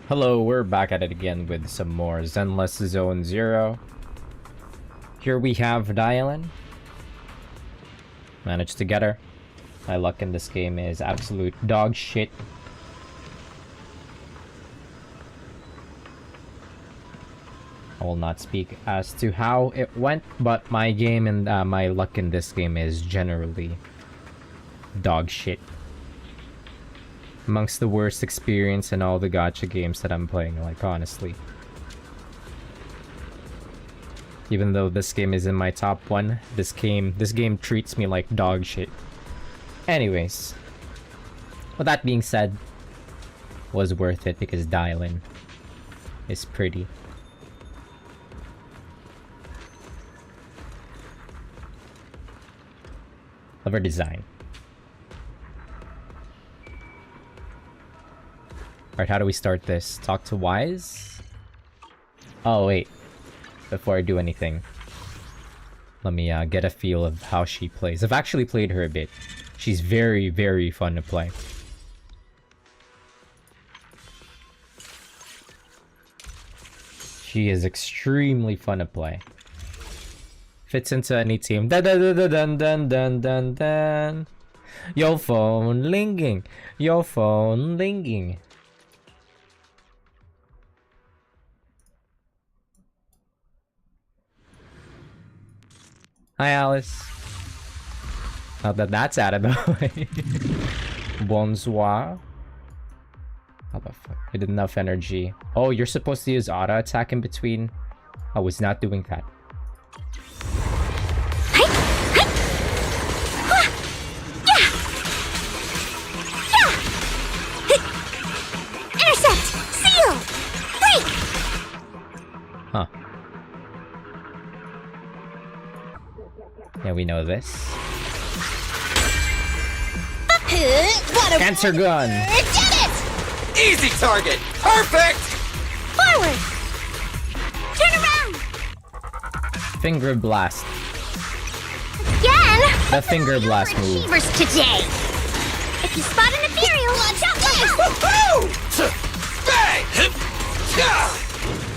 Hello, we're back at it again with some more Zenless Zone 0. Here we have Dylan. Managed to get her. My luck in this game is absolute dog shit. I will not speak as to how it went, but my game and my luck in this game is generally dog shit. Amongst the worst experience in all the gacha games that I'm playing, like, honestly. Even though this game is in my top 1, this game treats me like dog shit. Anyways, with that being said, was worth it because Dylan is pretty. Love her design. Alright, how do we start this? Talk to Wise? Oh, wait. Before I do anything, let me get a feel of how she plays. I've actually played her a bit. She's very, very fun to play. She is extremely fun to play. Fits into any team. Dun dun dun dun dun dun dun dun. Your phone linging. Your phone linging. Hi, Alice. Now that that's out of the way. Bonsoir. How the fuck? I did enough energy. Oh, you're supposed to use auto attack in between. I was not doing that. Intercept! Seal! Break! Huh. Yeah, we know this. Cancer gun! Did it! Easy target! Perfect! Forward! Turn around! Finger blast. Again! The finger blast move. Achievers today! If you spot an ethereal, watch out! Woohoo! Bang!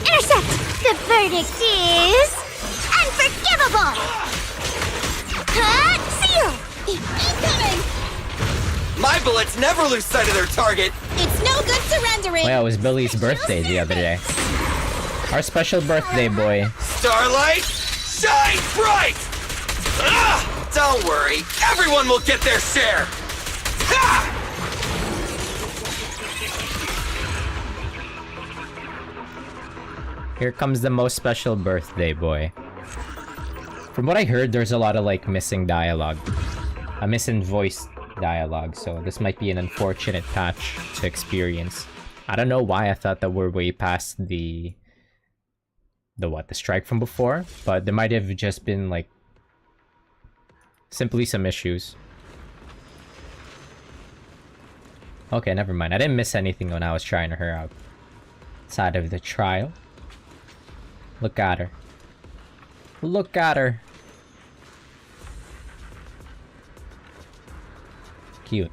Intercept! The verdict is... unforgivable! Seal! Incoming! My bullets never lose sight of their target! It's no good surrendering! Well, it was Billy's birthday the other day. Our special birthday boy. Starlight, shine bright! Don't worry, everyone will get their share! Ha! Here comes the most special birthday boy. From what I heard, there's a lot of, like, missing dialogue. A missing voice dialogue, so this might be an unfortunate patch to experience. I don't know why I thought that we're way past the strike from before, but there might have just been, like, simply some issues. Okay, never mind. I didn't miss anything when I was trying her out. Outside of the trial. Look at her. Look at her. Cute.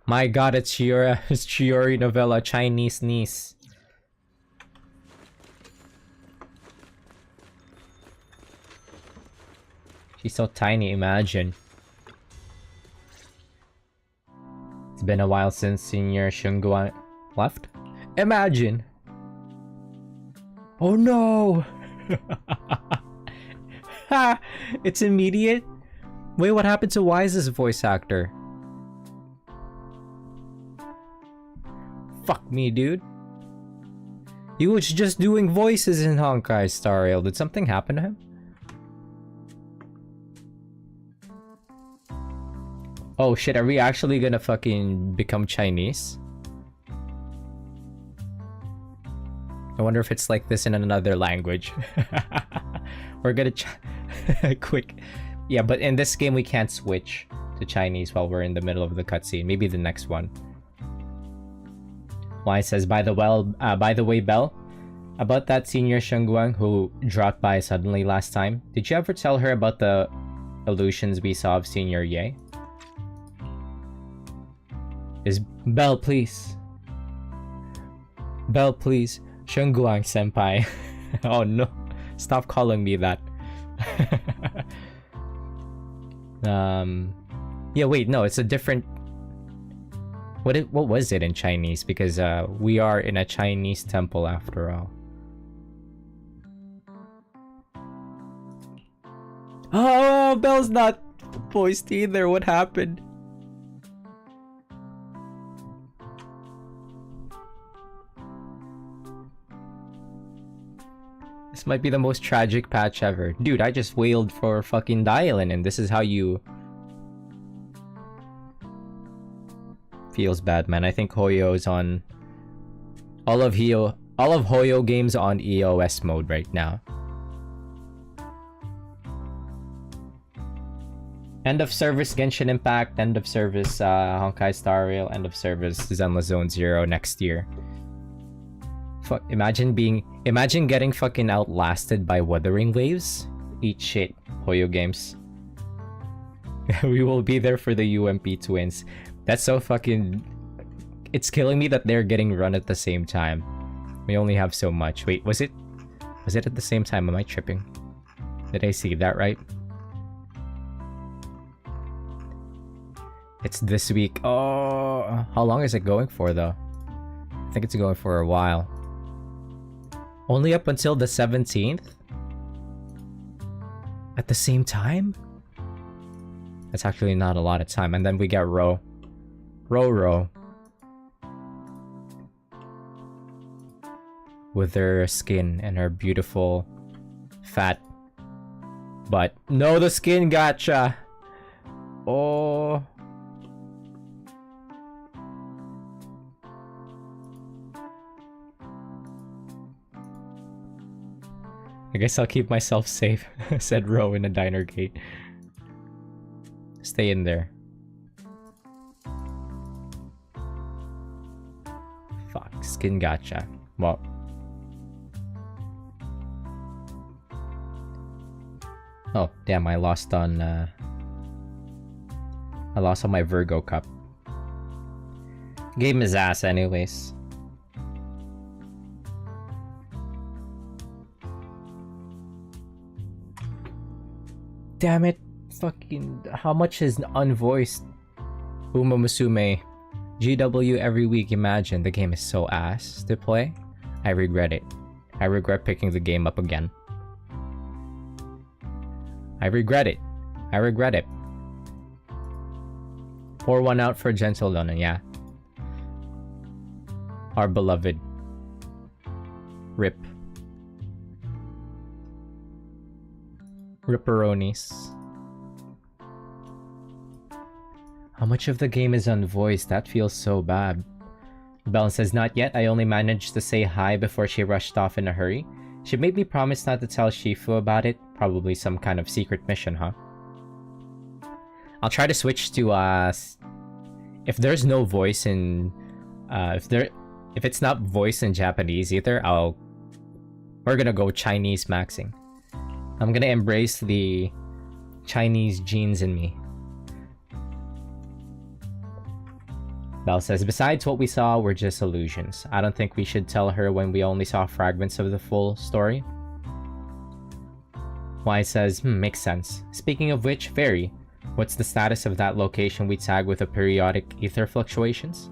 My god, it's Chiori novella, Chinese niece. She's so tiny, imagine. It's been a while since Senior Shunguan left. Imagine! Oh no! Ha! It's immediate? Wait, what happened to Wise's voice actor? Fuck me, dude. He was just doing voices in Honkai Star Rail. Did something happen to him? Oh shit, are we actually gonna fucking become Chinese? I wonder if it's like this in another language. We're gonna quick. Yeah, but in this game we can't switch to Chinese while we're in the middle of the cutscene. Maybe the next one. Why says, by the way, Belle, about that Senior Shunguang who dropped by suddenly last time. Did you ever tell her about the illusions we saw of Senior Ye. Is Bell, please. Bell, please. Shengguang senpai. Oh no. Stop calling me that. Yeah, wait, no, it's a different... What was it in Chinese? Because we are in a Chinese temple after all. Oh, Bell's not voiced either. What happened? This might be the most tragic patch ever. Dude, I just wailed for fucking Dialin and this is how you... Feels bad, man. I think Hoyo's on... All of Hoyo games on EOS mode right now. End of service Genshin Impact, end of service Honkai Star Rail, end of service Zenless Zone Zero next year. Fuck, imagine getting fucking outlasted by Wuthering Waves. Eat shit, Hoyo games. We will be there for the UMP twins. That's so fucking... It's killing me that they're getting run at the same time. We only have so much. Wait, was it at the same time? Am I tripping? Did I see that right? It's this week. Oh, how long is it going for though? I think it's going for a while. Only up until the 17th? At the same time? That's actually not a lot of time. And then we get Ro. With her skin and her beautiful fat butt. No, the skin gotcha! Oh... I guess I'll keep myself safe, said Ro in a diner gate. Stay in there. Fuck, skin gotcha. Well. Oh, damn, I lost on my Virgo cup. Gave him his ass anyways. Damn it. Fucking... How much is unvoiced Uma Musume GW every week? Imagine, the game is so ass to play. I regret it. I regret picking the game up again. I regret it. I regret it. Pour one out for Gentle Donna, yeah. Our beloved. Rip. Ripperonis. How much of the game is unvoiced? That feels so bad. Belen says, not yet. I only managed to say hi before she rushed off in a hurry. She made me promise not to tell Shifu about it. Probably some kind of secret mission, huh? I'll try to switch to, if there's no voice in... If it's not voiced in Japanese either, we're gonna go Chinese maxing. I'm gonna embrace the Chinese genes in me. Bell says, besides what we saw were just illusions. I don't think we should tell her when we only saw fragments of the full story. Y says, makes sense. Speaking of which, Fairy, what's the status of that location we tag with the periodic ether fluctuations?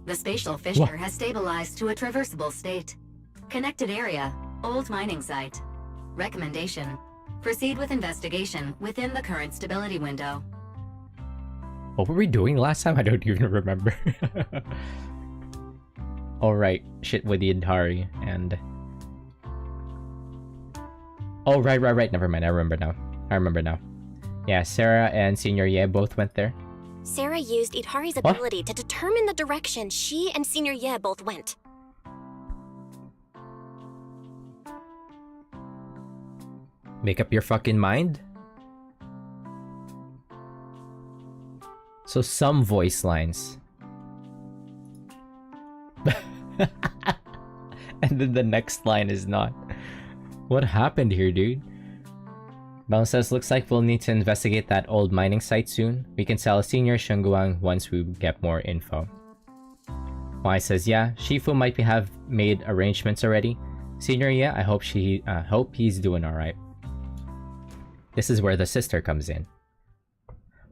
The spatial fissure has stabilized to a traversable state. Connected area, old mining site. Recommendation: proceed with investigation within the current stability window. What were we doing last time? I don't even remember. Alright, shit with the Idari and... Oh, right. Never mind, I remember now. Yeah, Sarah and Senior Ye both went there. Sarah used Idhari's ability to determine the direction she and Senior Ye both went. Make up your fucking mind? So some voice lines. And then the next line is not. What happened here, dude? Bell says, looks like we'll need to investigate that old mining site soon. We can tell Senior Shunguang once we get more info. Wai says, yeah, Shifu might have made arrangements already. Senior, yeah, I hope he's doing alright. This is where the sister comes in.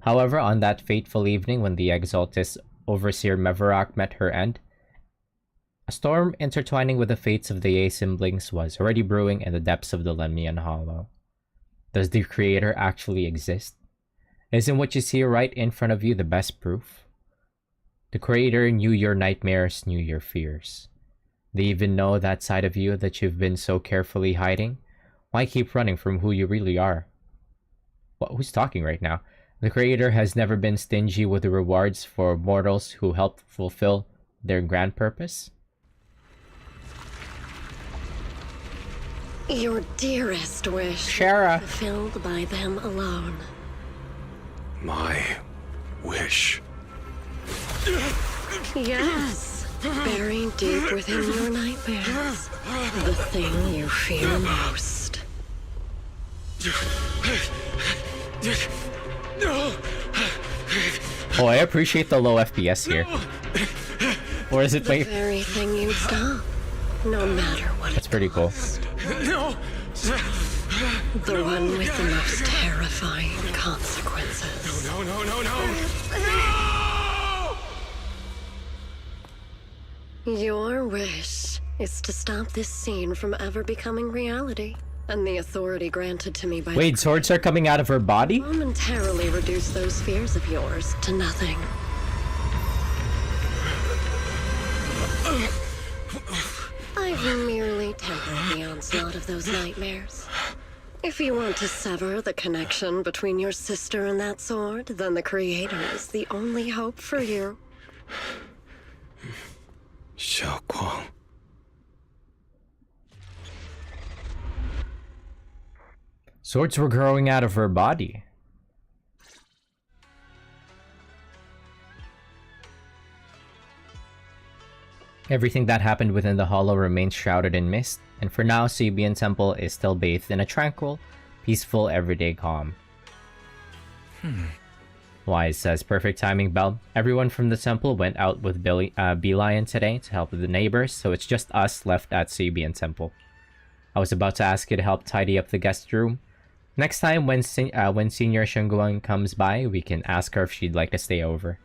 However, on that fateful evening when the Exaltus Overseer Meverak met her end, a storm intertwining with the fates of the Ye siblings was already brewing in the depths of the Lemnian Hollow. Does the Creator actually exist? Isn't what you see right in front of you the best proof? The Creator knew your nightmares, knew your fears. They even know that side of you that you've been so carefully hiding. Why keep running from who you really are? Who's talking right now? The Creator has never been stingy with the rewards for mortals who help fulfill their grand purpose. Your dearest wish Shara. fulfilled by them alone. My wish. Yes, buried deep within your nightmares. The thing you fear most. Oh, I appreciate the low FPS here. Or is it The wait? very thing you'd stop, no matter what. That's pretty cool. No! The one with the most terrifying consequences. No, no, no, no! No! Your wish is to stop this scene from ever becoming reality, and the authority granted to me by Wait, swords are coming out of her body? momentarily reduce those fears of yours to nothing. I've merely tempered the onslaught of those nightmares. If you want to sever the connection between your sister and that sword, then the Creator is the only hope for you. Xiaoguang. Swords were growing out of her body. Everything that happened within the hollow remains shrouded in mist, and for now, Sibian Temple is still bathed in a tranquil, peaceful, everyday calm. Wise says, perfect timing, Bell. Everyone from the temple went out with Beelion today to help the neighbors, so it's just us left at Sibian Temple. I was about to ask you to help tidy up the guest room. Next time when Senior Shunguang comes by, we can ask her if she'd like to stay over.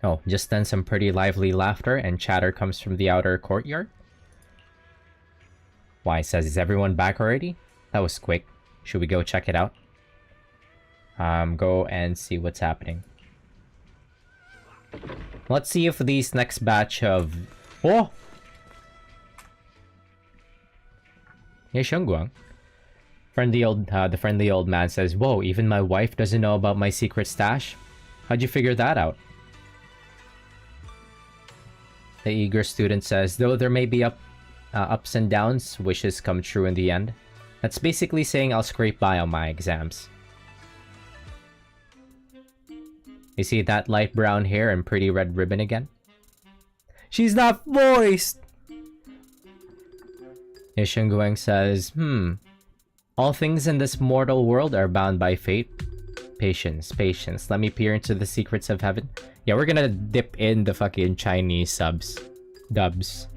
Oh, just then some pretty lively laughter and chatter comes from the outer courtyard. Wise says, is everyone back already? That was quick. Should we go check it out? Go and see what's happening. Let's see if these next batch of... Oh! Hey, Shunguang. The friendly old man says, whoa, even my wife doesn't know about my secret stash? How'd you figure that out? The eager student says, though there may be ups and downs, wishes come true in the end. That's basically saying I'll scrape by on my exams. You see that light brown hair and pretty red ribbon again? She's not voiced! Ishunguang says, all things in this mortal world are bound by fate. Patience, patience. Let me peer into the secrets of heaven. Yeah, we're gonna dip in the fucking Chinese dubs.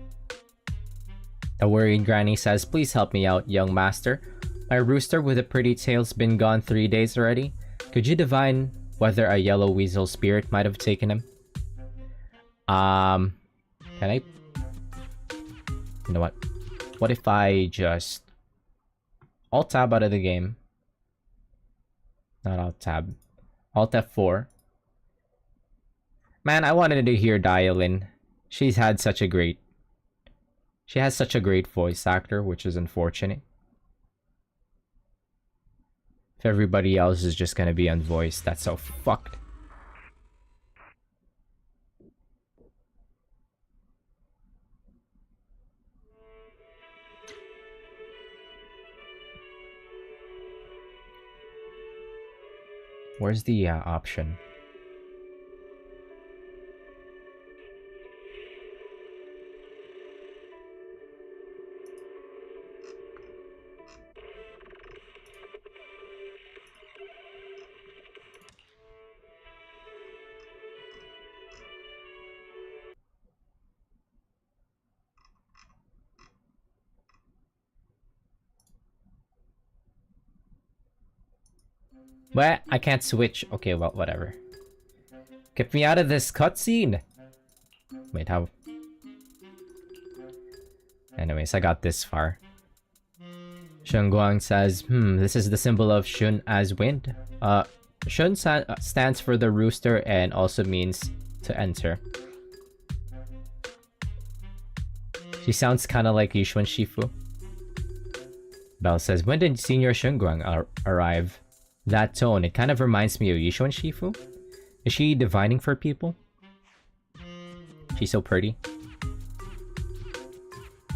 The worried granny says, please help me out, young master. My rooster with a pretty tail's been gone 3 days already. Could you divine whether a yellow weasel spirit might have taken him? Can I... You know what? What if I just... Alt-tab out of the game? Not Alt-tab. Alt-F4. Man, I wanted to hear Dialin. She has such a great voice actor, which is unfortunate. If everybody else is just gonna be unvoiced, that's so fucked. Where's the option? But I can't switch. Okay, well, whatever. Get me out of this cutscene! Wait, how? Anyways, I got this far. Shunguang says, this is the symbol of Shun as wind. Shun stands for the rooster and also means to enter. She sounds kind of like Yishuan Shifu. Belle says, when did Senior Shunguang arrive? That tone, it kind of reminds me of Yishuan Shifu. Is she divining for people? She's so pretty.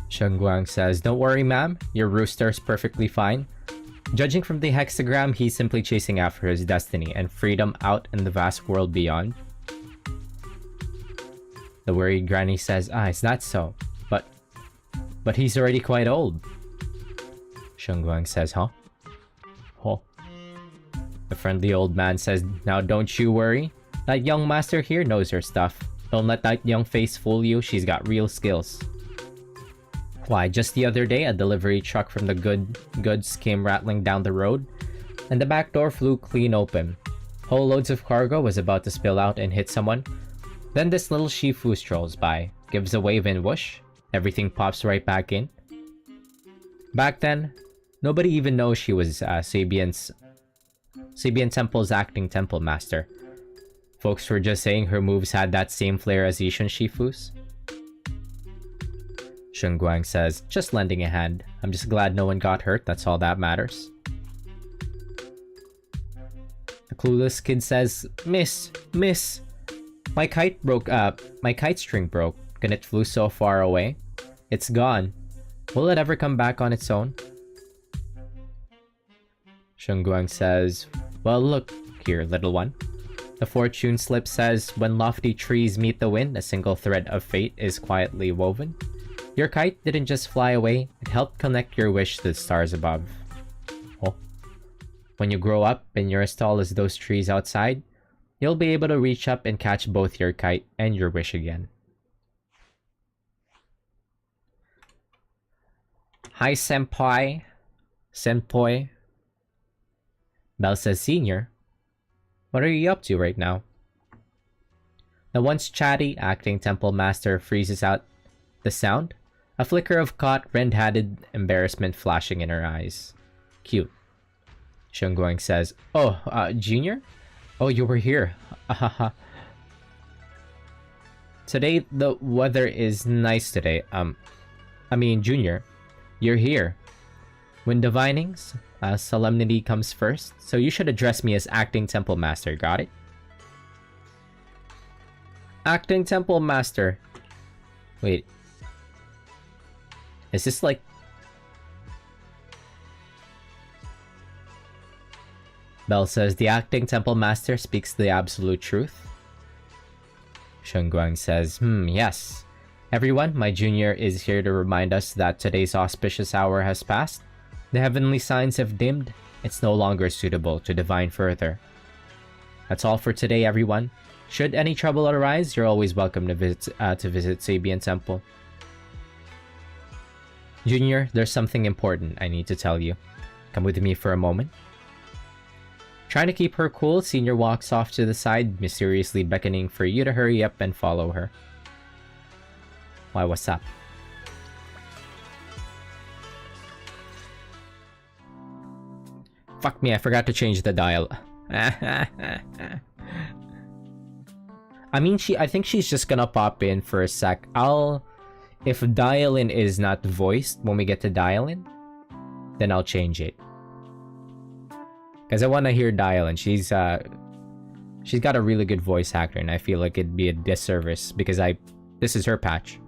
Shunguang says, don't worry ma'am, your rooster's perfectly fine. Judging from the hexagram, he's simply chasing after his destiny and freedom out in the vast world beyond. The worried granny says, is that so? But he's already quite old. Shunguang says, huh? Huh. The friendly old man says, now don't you worry. That young master here knows her stuff. Don't let that young face fool you, she's got real skills. Why, just the other day, a delivery truck from the goods came rattling down the road, and the back door flew clean open. Whole loads of cargo was about to spill out and hit someone. Then this little Shifu strolls by, gives a wave and whoosh, everything pops right back in. Back then, nobody even knows she was Sabian Temple's acting temple master. Folks were just saying her moves had that same flair as Yishuan Shifu's. Shunguang says, just lending a hand. I'm just glad no one got hurt, that's all that matters. The clueless kid says, Miss, my kite string broke, and it flew so far away. It's gone. Will it ever come back on its own? Shunguang says, well, look here, little one. The fortune slip says, when lofty trees meet the wind, a single thread of fate is quietly woven. Your kite didn't just fly away, it helped connect your wish to the stars above. Oh. When you grow up and you're as tall as those trees outside, you'll be able to reach up and catch both your kite and your wish again. Hi, senpai. Senpoi. Belle says, Senior, what are you up to right now? The once chatty acting temple master freezes out the sound, a flicker of caught, red-hatted embarrassment flashing in her eyes. Cute. Shunguang says, oh, Junior? Oh, you were here. Today, the weather is nice today. Junior, you're here. When divinings, solemnity comes first, so you should address me as acting temple master, got it? Acting temple master. Wait. Is this like... Belle says, the acting temple master speaks the absolute truth. Shunguang says, yes. Everyone, my junior is here to remind us that today's auspicious hour has passed. The heavenly signs have dimmed. It's no longer suitable to divine further. That's all for today, everyone. Should any trouble arise, you're always welcome to visit Sabian Temple. Junior, there's something important I need to tell you. Come with me for a moment. Trying to keep her cool, Senior walks off to the side, mysteriously beckoning for you to hurry up and follow her. Why, what's up? Fuck me, I forgot to change the dial. I think she's just gonna pop in for a sec. If dial-in is not voiced when we get to dial-in, then I'll change it. Because I want to hear dial-in. She's got a really good voice actor, and I feel like it'd be a disservice because this is her patch.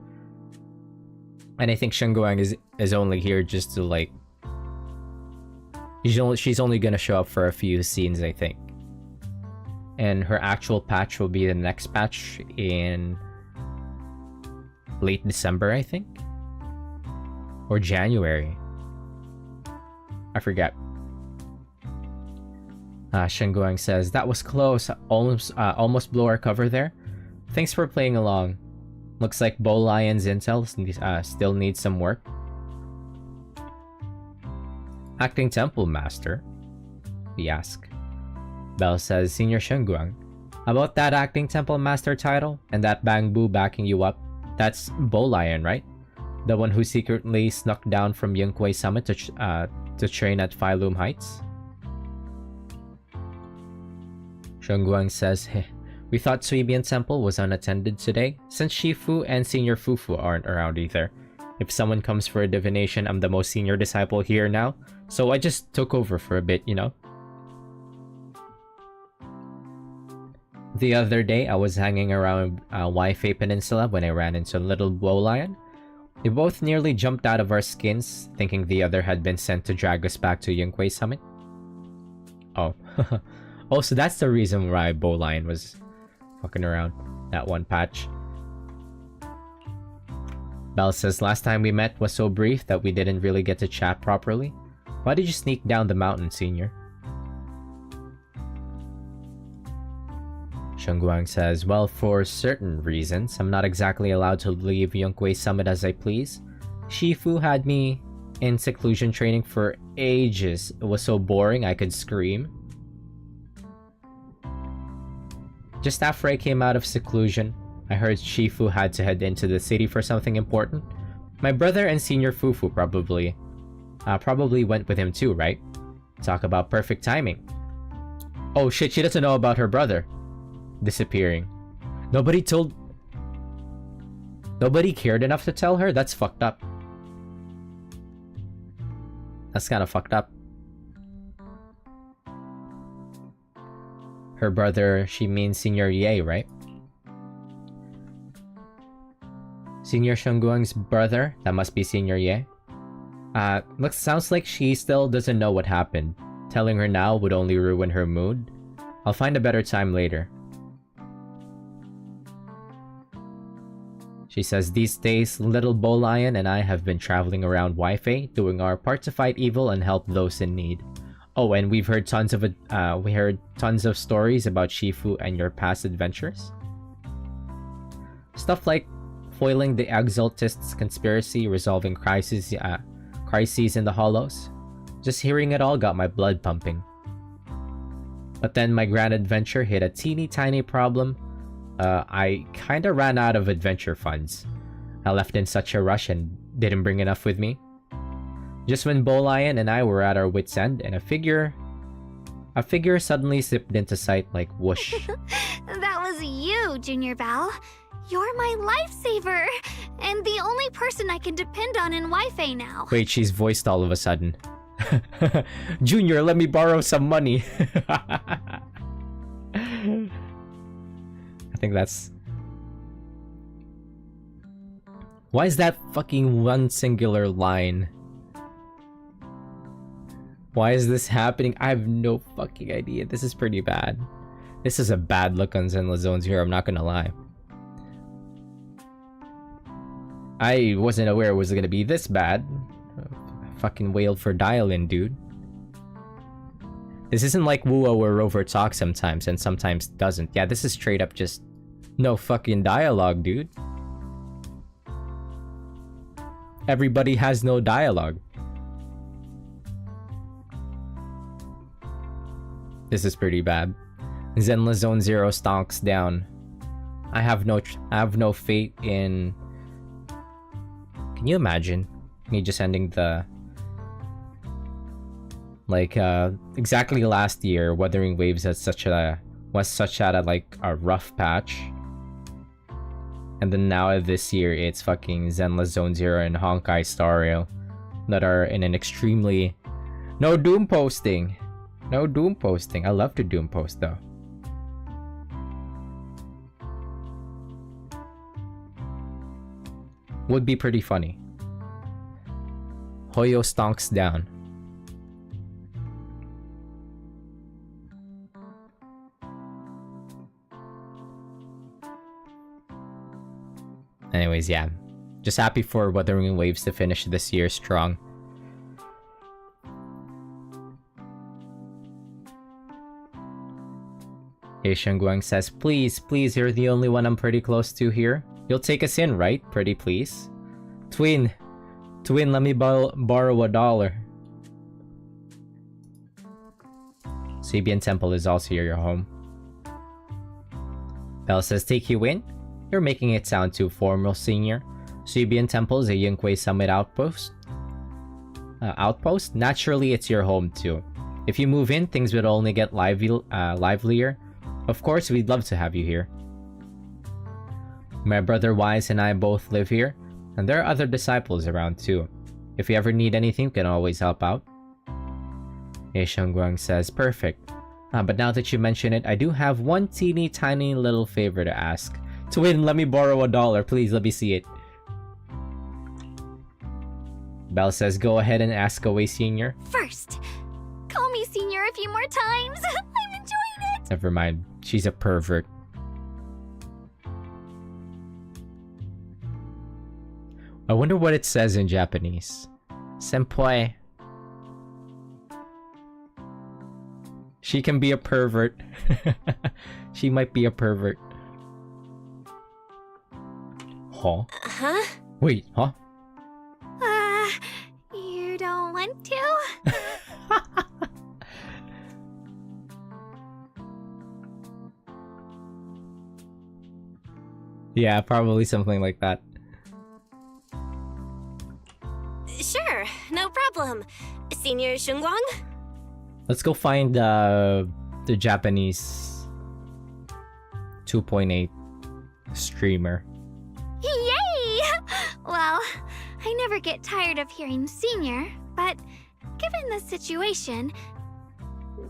And I think Shunguang is only here just to like... She's only gonna show up for a few scenes, I think. And her actual patch will be the next patch in late December, I think, or January. I forget. Shunguang says, that was close. Almost blew our cover there. Thanks for playing along. Looks like Bow Lion's intel still needs some work. Acting temple master? We ask. Belle says, Senior Shunguang, about that acting temple master title and that Bangbu backing you up, that's Bolian, right? The one who secretly snuck down from Yunkwei Summit to train at Phylum Heights? Shunguang says, Heh, we thought Suibian Temple was unattended today, since Shifu and Senior Fufu aren't around either. If someone comes for a divination, I'm the most senior disciple here now, so I just took over for a bit, you know? The other day, I was hanging around Waifei Peninsula when I ran into Little Bolian. We both nearly jumped out of our skins, thinking the other had been sent to drag us back to Yunkwei Summit. Oh. Oh, so that's the reason why Bolian was fucking around that one patch. Belle says, last time we met was so brief that we didn't really get to chat properly. Why did you sneak down the mountain, Senior? Shunguang says, well, for certain reasons, I'm not exactly allowed to leave Yunkwei Summit as I please. Shifu had me in seclusion training for ages. It was so boring I could scream. Just after I came out of seclusion, I heard Shifu had to head into the city for something important. My brother and Senior Fufu probably went with him too, right? Talk about perfect timing. Oh shit, she doesn't know about her brother disappearing. Nobody cared enough to tell her? That's fucked up. That's kind of fucked up. Her brother, she means Senior Ye, right? Senior Shunguang's brother? That must be Senior Ye. Sounds like she still doesn't know what happened. Telling her now would only ruin her mood. I'll find a better time later. She says, these days, Little Bolian and I have been traveling around Waifei, doing our part to fight evil and help those in need. Oh, and we've heard tons of stories about Shifu and your past adventures. Stuff like foiling the Exaltists' conspiracy, resolving crises in the Hollows. Just hearing it all got my blood pumping. But then my grand adventure hit a teeny tiny problem. I kinda ran out of adventure funds. I left in such a rush and didn't bring enough with me. Just when Bolian and I were at our wits' end, and a figure suddenly zipped into sight like whoosh. That was you, Junior Belle. You're my lifesaver, and the only person I can depend on in Waifei now. Wait, she's voiced all of a sudden. Junior, let me borrow some money. I think that's... Why is that fucking one singular line? Why is this happening? I have no fucking idea. This is pretty bad. This is a bad look on Zenless Zone Zero, I'm not gonna lie. I wasn't aware it was gonna be this bad. Fucking wailed for dial-in, dude. This isn't like Wuo where Rover talks sometimes and sometimes doesn't. Yeah, this is straight up just no fucking dialogue, dude. Everybody has no dialogue. This is pretty bad. Zenless Zone Zero stonks down. I have no faith in... Can you imagine me just ending the... Like, exactly last year, Wuthering Waves was such at a rough patch. And then now this year, it's fucking Zenless Zone Zero and Honkai Star Rail that are in an extremely... No Doom posting! No Doom posting. I love to Doom post though. Would be pretty funny. Hoyo stonks down. Anyways, yeah. Just happy for Wuthering Waves to finish this year strong. Hey, Shunguang says, please, you're the only one I'm pretty close to here. You'll take us in, right? Pretty please. Twin, let me borrow $1. Suibian Temple is also your home. Belle says, take you in? You're making it sound too formal, senior. Suibian Temple is a Yunquei Summit outpost. Naturally, it's your home too. If you move in, things would only get livelier. Of course, we'd love to have you here. My brother Wise and I both live here, and there are other disciples around too. If you ever need anything, you can always help out. Ye Shengguang says, perfect. But now that you mention it, I do have one teeny tiny little favor to ask. Twin, let me borrow $1, please, let me see it. Belle says, go ahead and ask away, senior. First, call me senior a few more times. I'm enjoying it. Never mind, she's a pervert. I wonder what it says in Japanese. Senpai. She can be a pervert. She might be a pervert. Huh? Huh? Wait, huh? You don't want to? Yeah, probably something like that. Sure, no problem. Senior Shengguang? Let's go find the Japanese 2.8 streamer. Yay! Well, I never get tired of hearing senior, but given the situation,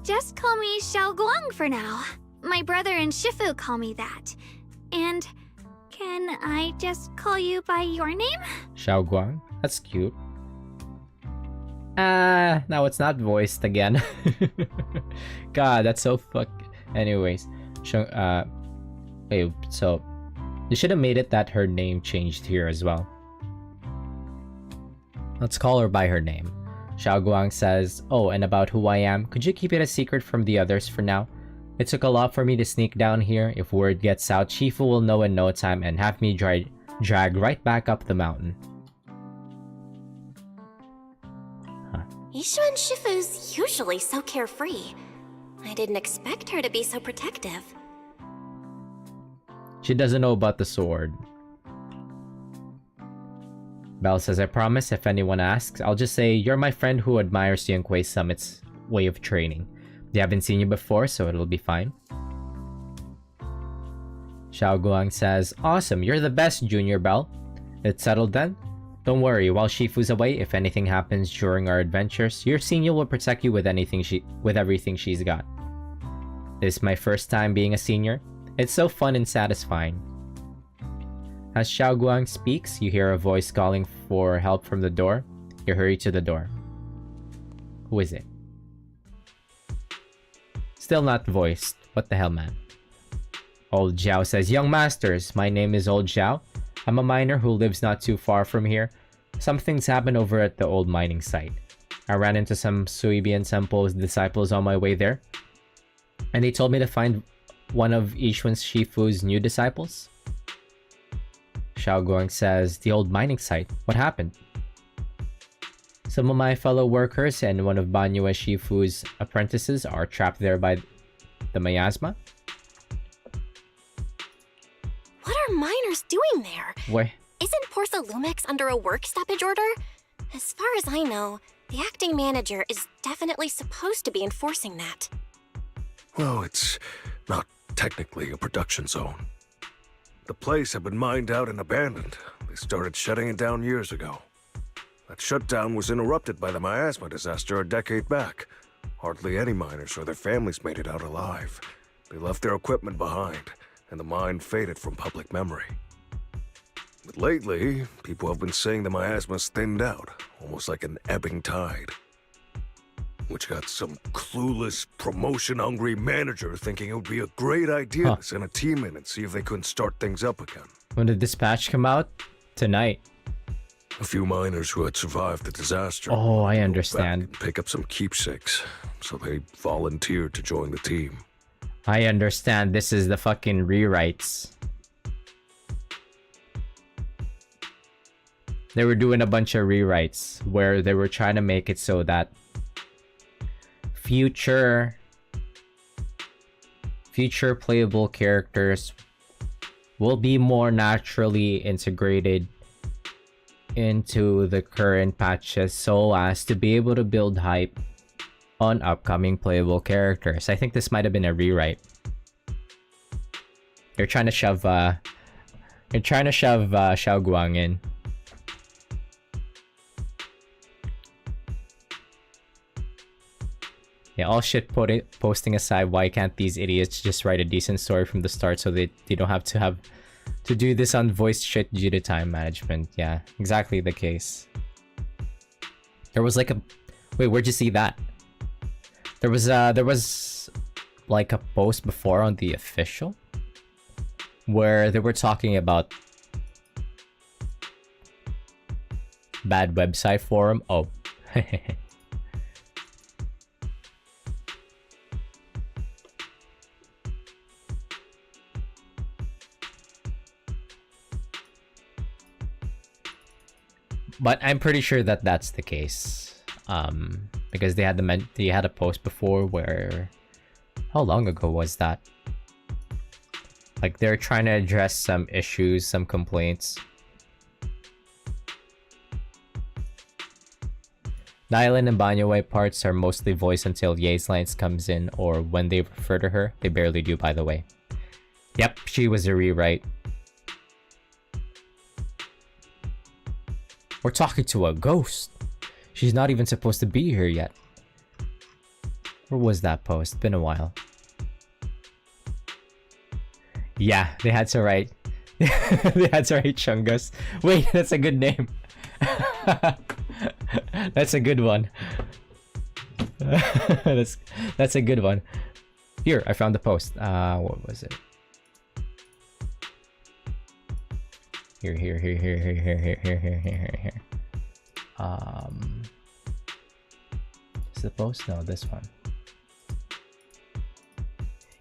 just call me Xiaoguang for now. My brother and Shifu call me that. And can I just call you by your name? Xiaoguang? That's cute. Now it's not voiced again. God, that's so fuck. Anyways, hey, so you should have made it that her name changed here as well. Let's call her by her name. Xiaoguang says, oh, and about who I am, could you keep it a secret from the others for now? It took a lot for me to sneak down here. If word gets out, Shifu will know in no time and have me drag right back up the mountain. Isha and Shifu's usually so carefree. I didn't expect her to be so protective. She doesn't know about the sword. Belle says, I promise if anyone asks, I'll just say, you're my friend who admires Yunquei Summit's way of training. They haven't seen you before, so it'll be fine. Xiaoguang says, awesome, you're the best, Junior Belle. It's settled then? Don't worry, while Shifu's away, if anything happens during our adventures, your senior will protect you with everything she's got. This is my first time being a senior. It's so fun and satisfying. As Xiaoguang speaks, you hear a voice calling for help from the door. You hurry to the door. Who is it? Still not voiced. What the hell, man? Old Zhao says, young masters, my name is Old Zhao. I'm a miner who lives not too far from here. Some things happened over at the old mining site. I ran into some Suibian Temple's disciples on my way there, and they told me to find one of Yixuan Shifu's new disciples. Xiaoguang says, the old mining site, what happened? Some of my fellow workers and one of Banyue Shifu's apprentices are trapped there by the miasma. What are miners doing there? Where? Isn't Porcelumex under a work stoppage order? As far as I know, the acting manager is definitely supposed to be enforcing that. Well, it's not technically a production zone. The place had been mined out and abandoned. They started shutting it down years ago. That shutdown was interrupted by the miasma disaster a decade back. Hardly any miners or their families made it out alive. They left their equipment behind, and the mine faded from public memory. But lately, people have been saying the miasma's thinned out, almost like an ebbing tide. Which got some clueless, promotion-hungry manager thinking it would be a great idea to send a team in and see if they couldn't start things up again. When did Dispatch come out? Tonight. A few miners who had survived the disaster. Oh, I go understand. back and pick up some keepsakes, so they volunteered to join the team. I understand. This is the fucking rewrites. They were doing a bunch of rewrites where they were trying to make it so that future future playable characters will be more naturally integrated into the current patches so as to be able to build hype on upcoming playable characters. I think this might have been a rewrite. You're trying to shove Xiao Guang in. Yeah, all shit posting aside, why can't these idiots just write a decent story from the start so they don't have to do this unvoiced shit due to time management? Yeah, exactly the case. There was like a... Wait, where'd you see that? There was like a post before on the official where they were talking about bad website forum. Oh. But I'm pretty sure that that's the case, because they had a post before where, how long ago was that? Like they're trying to address some issues, some complaints. Nylon and Banyaway parts are mostly voiced until Ye's lines comes in, or when they refer to her. They barely do, by the way. Yep, she was a rewrite. We're talking to a ghost. She's not even supposed to be here yet. Where was that post? Been a while. Yeah, they had to write. They had to write Chungus. Wait, that's a good name. That's a good one. That's a good one. Here, I found the post. What was it? Here. Is the post? No, this one.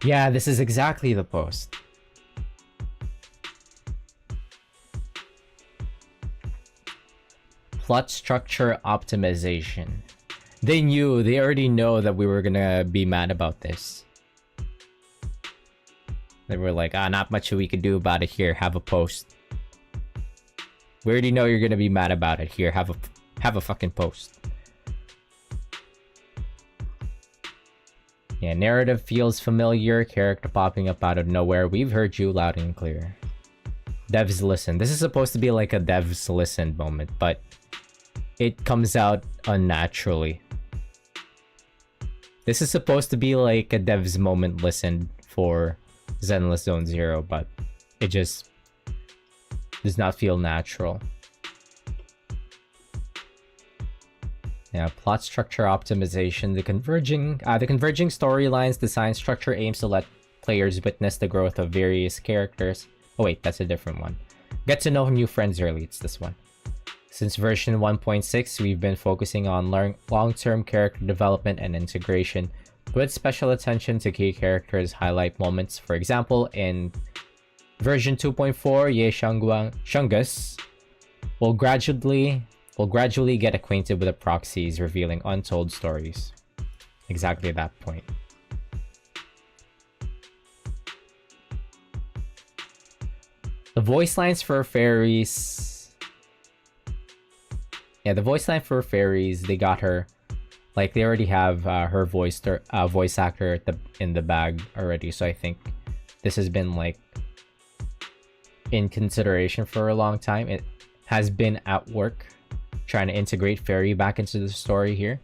Yeah, this is exactly the post. Plot structure optimization. They already know that we were gonna be mad about this. They were like, not much we could do about it. Here, have a post. We already know you're gonna be mad about it. Here, have a fucking post. Yeah, narrative feels familiar. Character popping up out of nowhere. We've heard you loud and clear. Devs listen. This is supposed to be like a devs listen moment, but it comes out unnaturally. This is supposed to be like a devs moment listen for Zenless Zone Zero, but it just does not feel natural. Yeah, plot structure optimization. The converging storylines design structure aims to let players witness the growth of various characters. Oh wait, that's a different one. Get to know new friends early. It's this one. Since version 1.6, we've been focusing on long-term character development and integration, with special attention to key characters' highlight moments. For example, in version 2.4, Ye Shungus will gradually get acquainted with the proxies, revealing untold stories. Exactly that point. The voice lines for fairies. Yeah, the voice line for fairies, they got her. Like, they already have her voice actor in the bag already. So I think this has been, like, in consideration for a long time. It has been at work trying to integrate fairy back into the story here.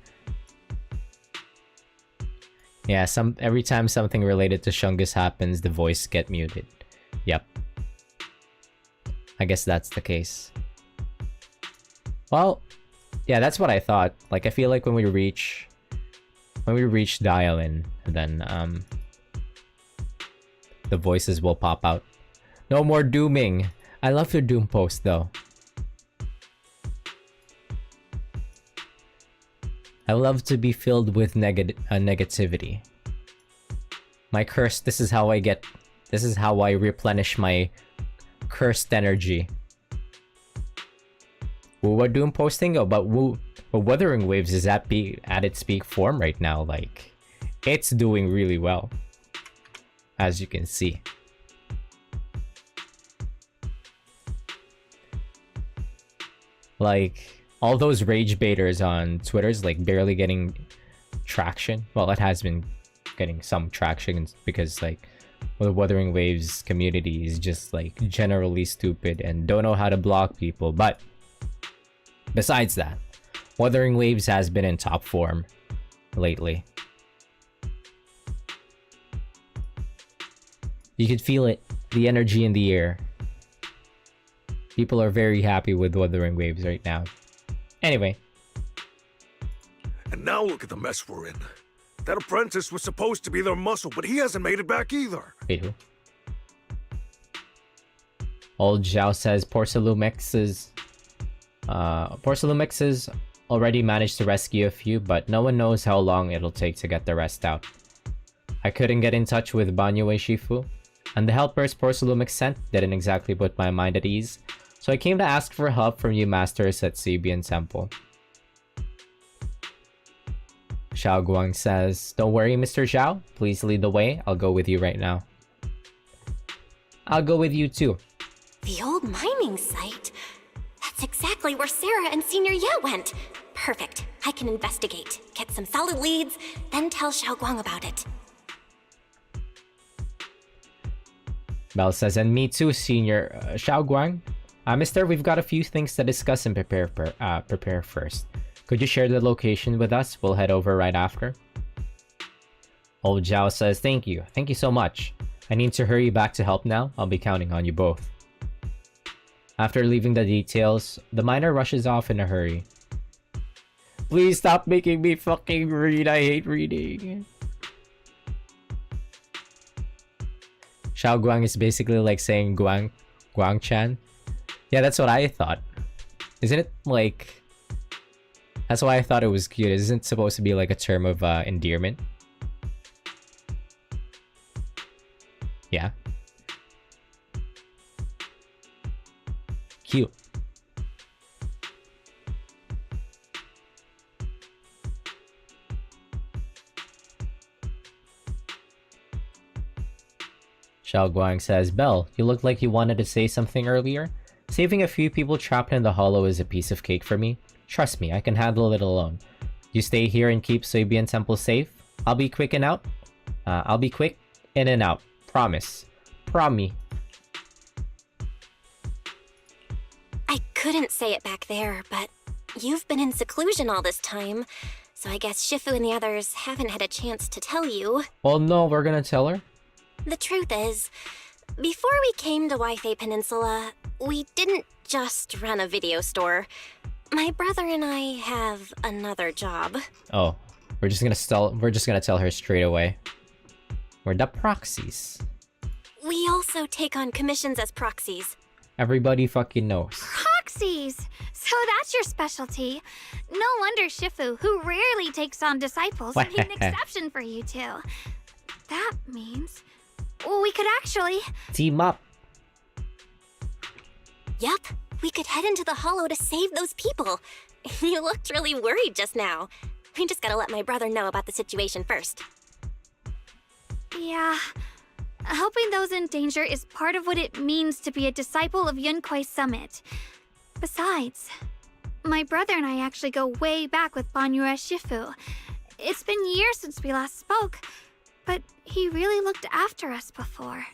Yeah, every time something related to Shungus happens, the voice get muted. Yep. I guess that's the case. Well, yeah, that's what I thought. Like, I feel like when we reach dial-in, then the voices will pop out. No more dooming. I love your doom post though. I love to be filled with negativity. My curse. This is how I replenish my cursed energy. What doom posting? Oh, but Wuthering Waves is at its peak form right now. Like, it's doing really well. as you can see. Like, all those rage baiters on Twitter's like barely getting traction. Well, it has been getting some traction because like the Wuthering Waves community is just like generally stupid and don't know how to block people. But besides that, Wuthering Waves has been in top form lately. You could feel it, the energy in the air. People are very happy with Wuthering Waves right now. Anyway. And now look at the mess we're in. That apprentice was supposed to be their muscle, but he hasn't made it back either. Wait, who? Old Zhao says Porcelumex's already managed to rescue a few, but no one knows how long it'll take to get the rest out. I couldn't get in touch with Banyue Shifu, and the helpers Porcelumex sent didn't exactly put my mind at ease, so I came to ask for help from you masters at Sibian Temple. Xiao Guang says, "Don't worry, Mr. Zhao. Please lead the way. I'll go with you right now." I'll go with you too. The old mining site? That's exactly where Sarah and Senior Ye went. Perfect. I can investigate, get some solid leads, then tell Xiao Guang about it. Bell says, "And me too, Senior Xiao Guang. Mister, we've got a few things to discuss and prepare first. Could you share the location with us? We'll head over right after." Old Zhao says, Thank you so much. I need to hurry back to help now. I'll be counting on you both." After leaving the details, the miner rushes off in a hurry. Please stop making me fucking read. I hate reading. Xiao Guang is basically like saying Guang-chan. Yeah, that's what I thought. Isn't it like... That's why I thought it was cute. Isn't it supposed to be like a term of endearment? Yeah. Cute. Xiao Guang says, "Belle, you looked like you wanted to say something earlier. Saving a few people trapped in the hollow is a piece of cake for me. Trust me, I can handle it alone. You stay here and keep Soybian Temple safe. I'll be quick and out. I'll be quick in and out. Promise. Promise." I couldn't say it back there, but you've been in seclusion all this time, so I guess Shifu and the others haven't had a chance to tell you. Oh no, we're gonna tell her? The truth is, before we came to Waifei Peninsula, we didn't just run a video store. My brother and I have another job. Oh, we're just gonna tell her straight away. We're the proxies. We also take on commissions as proxies. Everybody fucking knows. Proxies! So that's your specialty. No wonder Shifu, who rarely takes on disciples, made an exception for you two. That means we could actually... Team up. Yup, we could head into the hollow to save those people. You looked really worried just now. We just gotta let my brother know about the situation first. Yeah. Helping those in danger is part of what it means to be a disciple of Yunkwei Summit. Besides, my brother and I actually go way back with Banyue Shifu. It's been years since we last spoke, but he really looked after us before.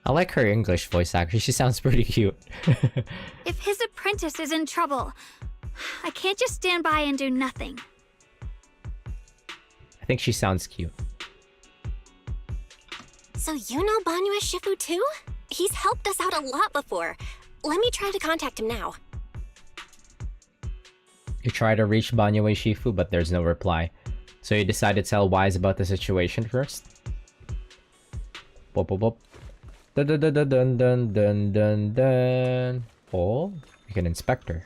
I like her English voice actually. She sounds pretty cute. If his apprentice is in trouble, I can't just stand by and do nothing. I think she sounds cute. So you know Banyue Shifu too? He's helped us out a lot before. Let me try to contact him now. You try to reach Banyue Shifu, but there's no reply. So you decide to tell Wise about the situation first? Bop, bop, bop. Dun dun dun dun dun dun dun dun. Oh, you can inspect her.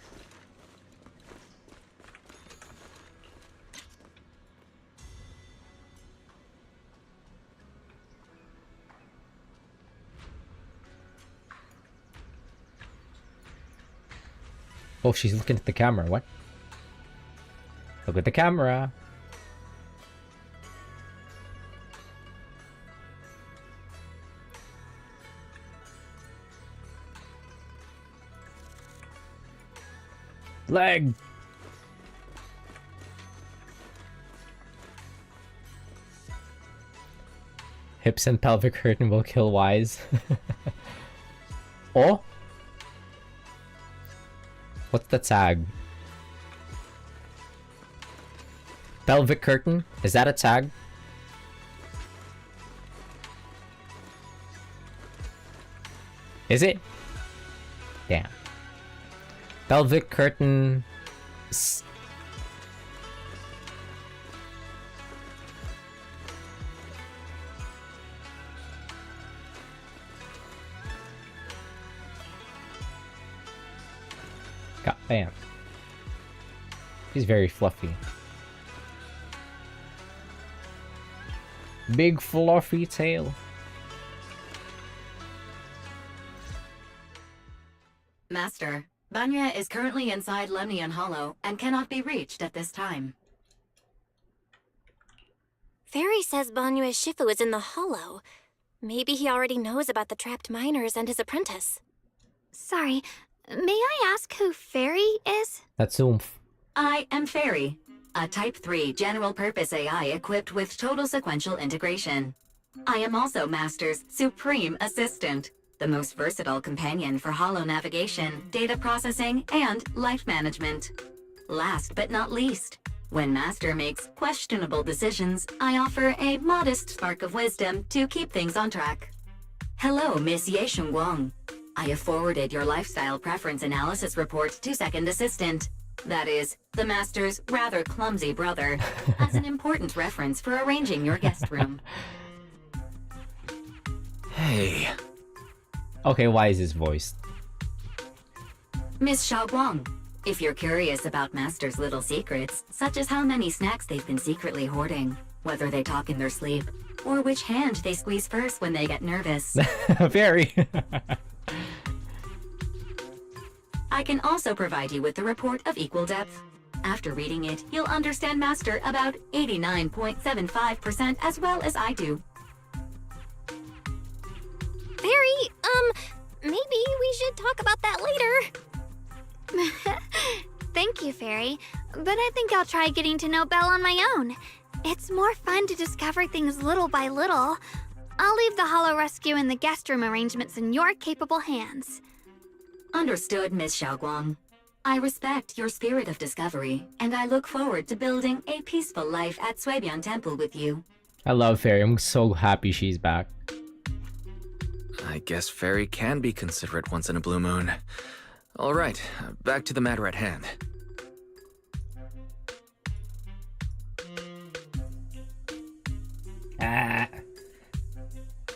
Oh, she's looking at the camera. What? Look at the camera. Leg! Hips and pelvic curtain will kill Wise. Oh? What's the tag? Pelvic curtain? Is that a tag? Is it? Damn. Pelvic curtain... God damn. He's very fluffy. Big fluffy tail. Master, Banya is currently inside Lemnian Hollow and cannot be reached at this time. Fairy says Banyue Shifu is in the hollow. Maybe he already knows about the trapped miners and his apprentice. Sorry, may I ask who Fairy is? That's oomph. I am Fairy, a Type 3 general-purpose AI equipped with total sequential integration. I am also Master's supreme assistant, the most versatile companion for holo navigation, data processing, and life management. Last but not least, when Master makes questionable decisions, I offer a modest spark of wisdom to keep things on track. Hello, Miss Ye Shunguang. I have forwarded your lifestyle preference analysis report to Second Assistant. That is, the Master's rather clumsy brother, as an important reference for arranging your guest room. Hey. Okay, why is his voiced? Miss Xiaoguang, if you're curious about Master's little secrets, such as how many snacks they've been secretly hoarding, whether they talk in their sleep, or which hand they squeeze first when they get nervous, Very. I can also provide you with the report of equal depth. After reading it, you'll understand Master about 89.75% as well as I do. Fairy, maybe we should talk about that later. Thank you, Fairy, but I think I'll try getting to know Belle on my own. It's more fun to discover things little by little. I'll leave the Hollow Rescue and the guest room arrangements in your capable hands. Understood, Miss Xiaoguang. I respect your spirit of discovery, and I look forward to building a peaceful life at Suebian Temple with you. I love Fairy. I'm so happy she's back. I guess Fairy can be considerate once in a blue moon. All right, back to the matter at hand.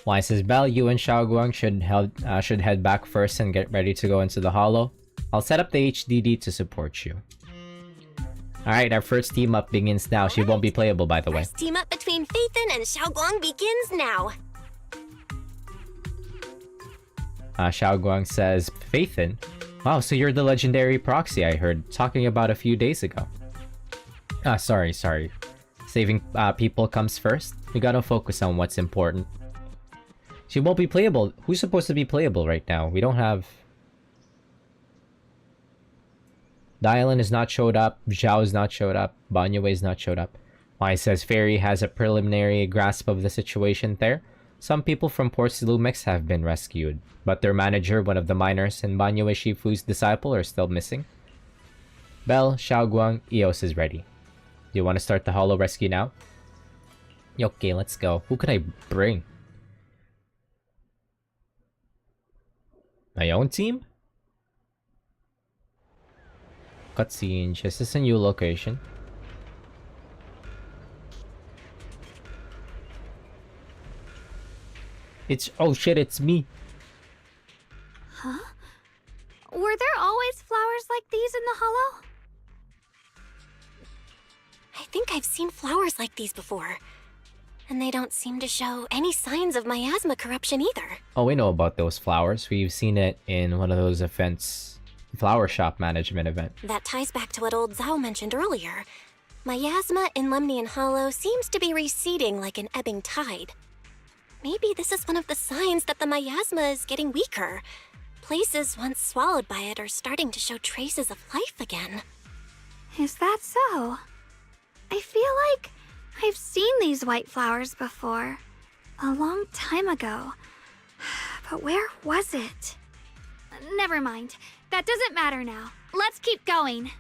Why says Belle, you and Xiaoguang should head back first and get ready to go into the hollow. I'll set up the HDD to support you. Alright, our first team up begins now. She won't be playable, by the way. First team up between Phaethon and Xiaoguang begins now. Xiaoguang says, Phaethon? Wow, so you're the legendary proxy I heard talking about a few days ago. Sorry. Saving people comes first. We gotta focus on what's important. She won't be playable. Who's supposed to be playable right now? We don't have... Dylan has not showed up. Zhao's not showed up. Banyue's not showed up. Why says Fairy has a preliminary grasp of the situation there. Some people from Port Silumix have been rescued, but their manager, one of the miners, and Banyue Shifu's disciple are still missing. Belle, Xiaoguang, Eos is ready. Do you want to start the hollow rescue now? Okay, let's go. Who could I bring? My own team? Cutscene. This is a new location. Oh shit, it's me. Huh? Were there always flowers like these in the hollow? I think I've seen flowers like these before. And they don't seem to show any signs of miasma corruption either. Oh, we know about those flowers. We've seen it in one of those events. Flower shop management event. That ties back to what old Zhao mentioned earlier. Miasma in Lemnian Hollow seems to be receding like an ebbing tide. Maybe this is one of the signs that the miasma is getting weaker. places once swallowed by it are starting to show traces of life again. Is that so? I feel like I've seen these white flowers before. A long time ago. But where was it? Never mind. That doesn't matter now. Let's keep going.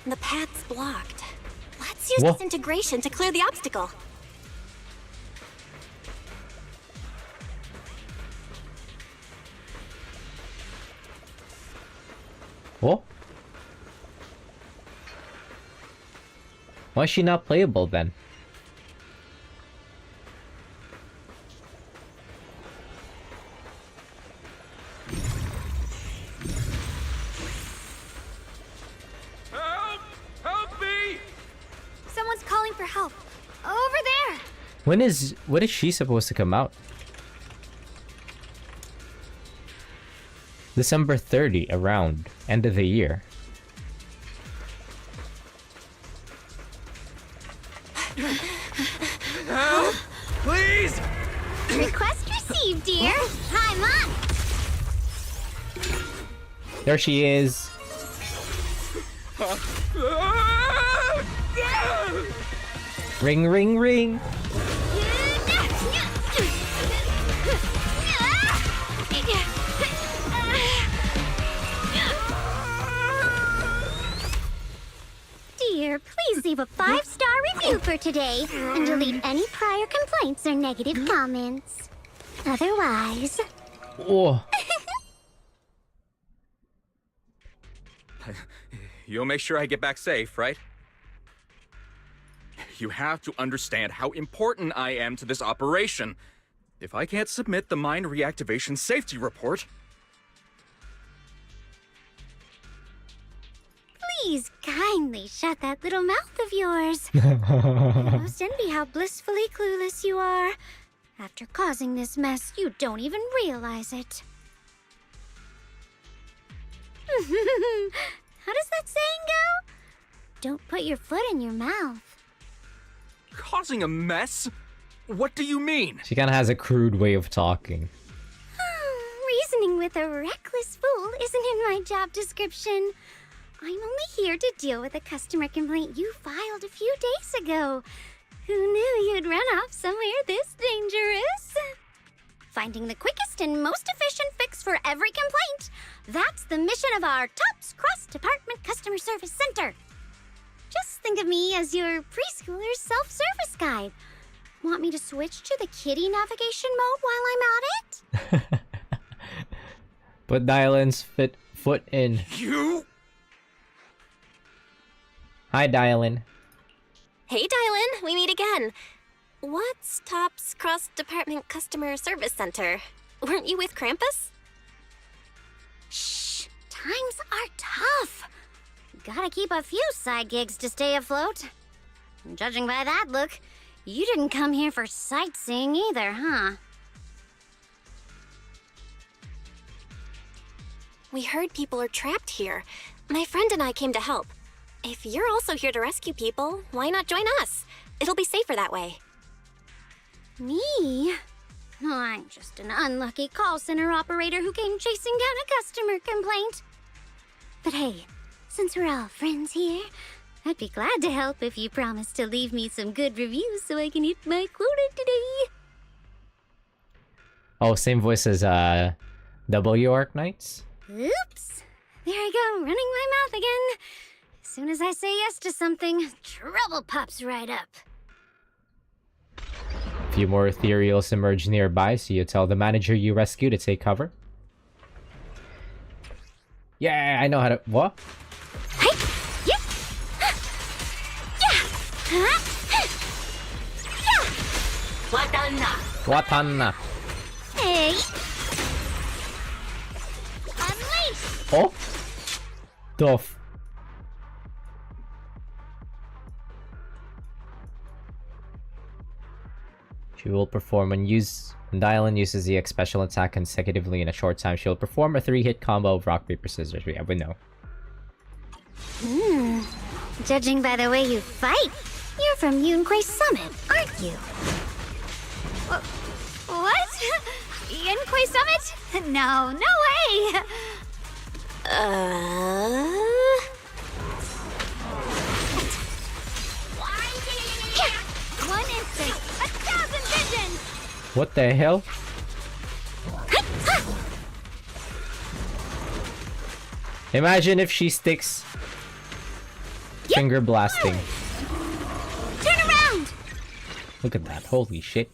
The path's blocked. Let's use Whoa. this integration to clear the obstacle. Oh? Why is she not playable then? Help! Help me! Someone's calling for help. Over there! When is she supposed to come out? December 30, around end of the year. Help! Please! Request received, dear. Hi, Mom. There she is. Ring, ring, ring. Dear, please leave a 5-star review for today and delete any prior complaints or negative comments. Otherwise... Oh, You'll make sure I get back safe, right? You have to understand how important I am to this operation. If I can't submit the mine reactivation safety report... Please kindly shut that little mouth of yours. I most envy how blissfully clueless you are. After causing this mess, you don't even realize it. How does that saying go? Don't put your foot in your mouth. Causing a mess? What do you mean? she kind of has a crude way of talking. Reasoning with a reckless fool isn't in my job description. I'm only here to deal with a customer complaint you filed a few days ago. Who knew you'd run off somewhere this dangerous? Finding the quickest and most efficient fix for every complaint. That's the mission of our TOPS Cross-Department Customer Service Center. Just think of me as your preschooler's self-service guide. Want me to switch to the kiddie navigation mode while I'm at it? Put Dylan's foot in. You? Hi, Dylan. Hey, Dylan, we meet again. What's TOPS Cross-Department Customer Service Center? Weren't you with Krampus? Shh, times are tough. Gotta keep a few side gigs to stay afloat. Judging by that look, you didn't come here for sightseeing either, huh? We heard people are trapped here. My friend and I came to help. If you're also here to rescue people, why not join us? It'll be safer that way. Me? I'm just an unlucky call center operator who came chasing down a customer complaint. But hey, since we're all friends here, I'd be glad to help if you promise to leave me some good reviews so I can hit my quota today. Oh, same voice as W Arc Knights? Oops. There I go, running my mouth again. As soon as I say yes to something, trouble pops right up. A few more ethereals emerge nearby, so you tell the manager you rescue to take cover. Yeah, I know how to... What? Hey! Yeah! Yeah! Watana. Hey! Unleash! Oh? Tough. She will perform when Dylan uses the X special attack consecutively in a short time. She'll perform a 3-hit combo of rock, paper, scissors. Yeah, we know. Judging by the way you fight, you're from Yunquay Summit, aren't you? What? Inkoi Summit? No, no way! One instant, 1,000 visions! What the hell? Imagine if she sticks finger blasting. Turn around! Look at that. Holy shit.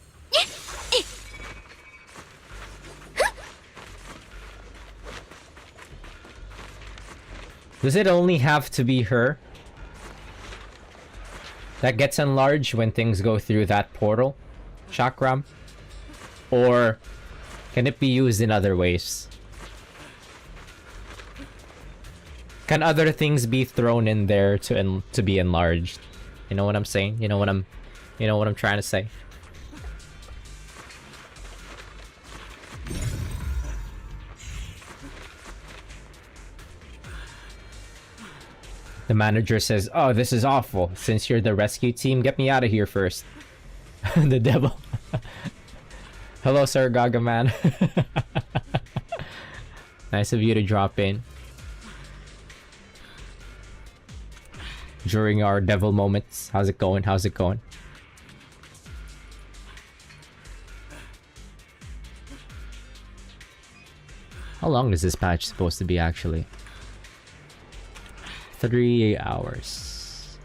Does it only have to be her that gets enlarged when things go through that portal, chakram? Or can it be used in other ways? Can other things be thrown in there to be enlarged? You know what I'm saying? You know what I'm trying to say? The manager says, "Oh, this is awful. Since you're the rescue team, get me out of here first." The devil. Hello, Sir Gaga Man. Nice of you to drop in during our devil moments. How's it going? How's it going? How long is this patch supposed to be, actually? 3 hours.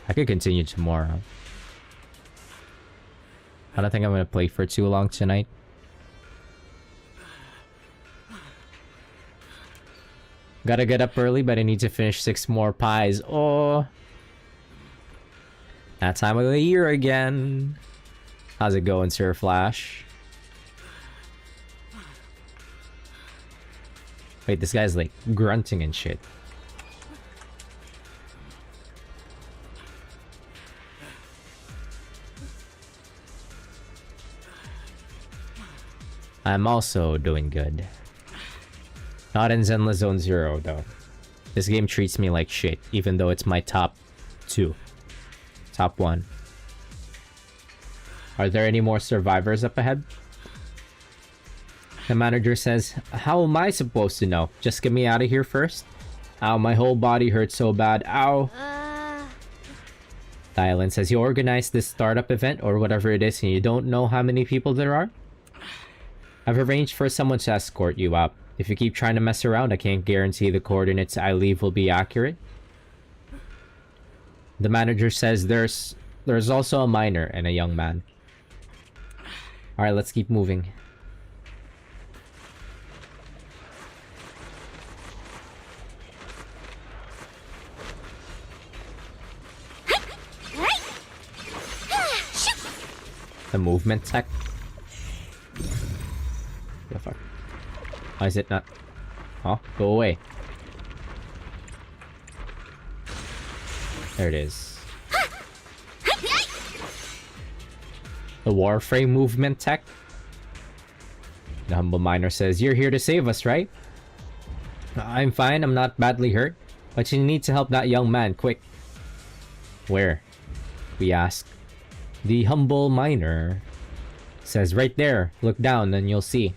I could continue tomorrow. I don't think I'm gonna play for too long tonight. Gotta get up early, but I need to finish 6 more pies. Oh, that time of the year again. How's it going, Sir Flash? Wait, this guy's like grunting and shit. I'm also doing good. Not in Zenless Zone 0 though. This game treats me like shit, even though it's my top 2. Top 1. Are there any more survivors up ahead? The manager says, "How am I supposed to know? Just get me out of here first." Ow, my whole body hurts so bad. Ow. Dylan says, "You organized this startup event or whatever it is and you don't know how many people there are? I've arranged for someone to escort you out. If you keep trying to mess around, I can't guarantee the coordinates I leave will be accurate." The manager says there's also a miner and a young man. Alright, let's keep moving. The movement tech. The fuck? Why is it not? Oh, go away. There it is. The Warframe movement tech. The humble miner says, "You're here to save us, right?" "I'm fine, I'm not badly hurt. But you need to help that young man, quick." "Where?" we ask. The humble miner says, "Right there. Look down and you'll see."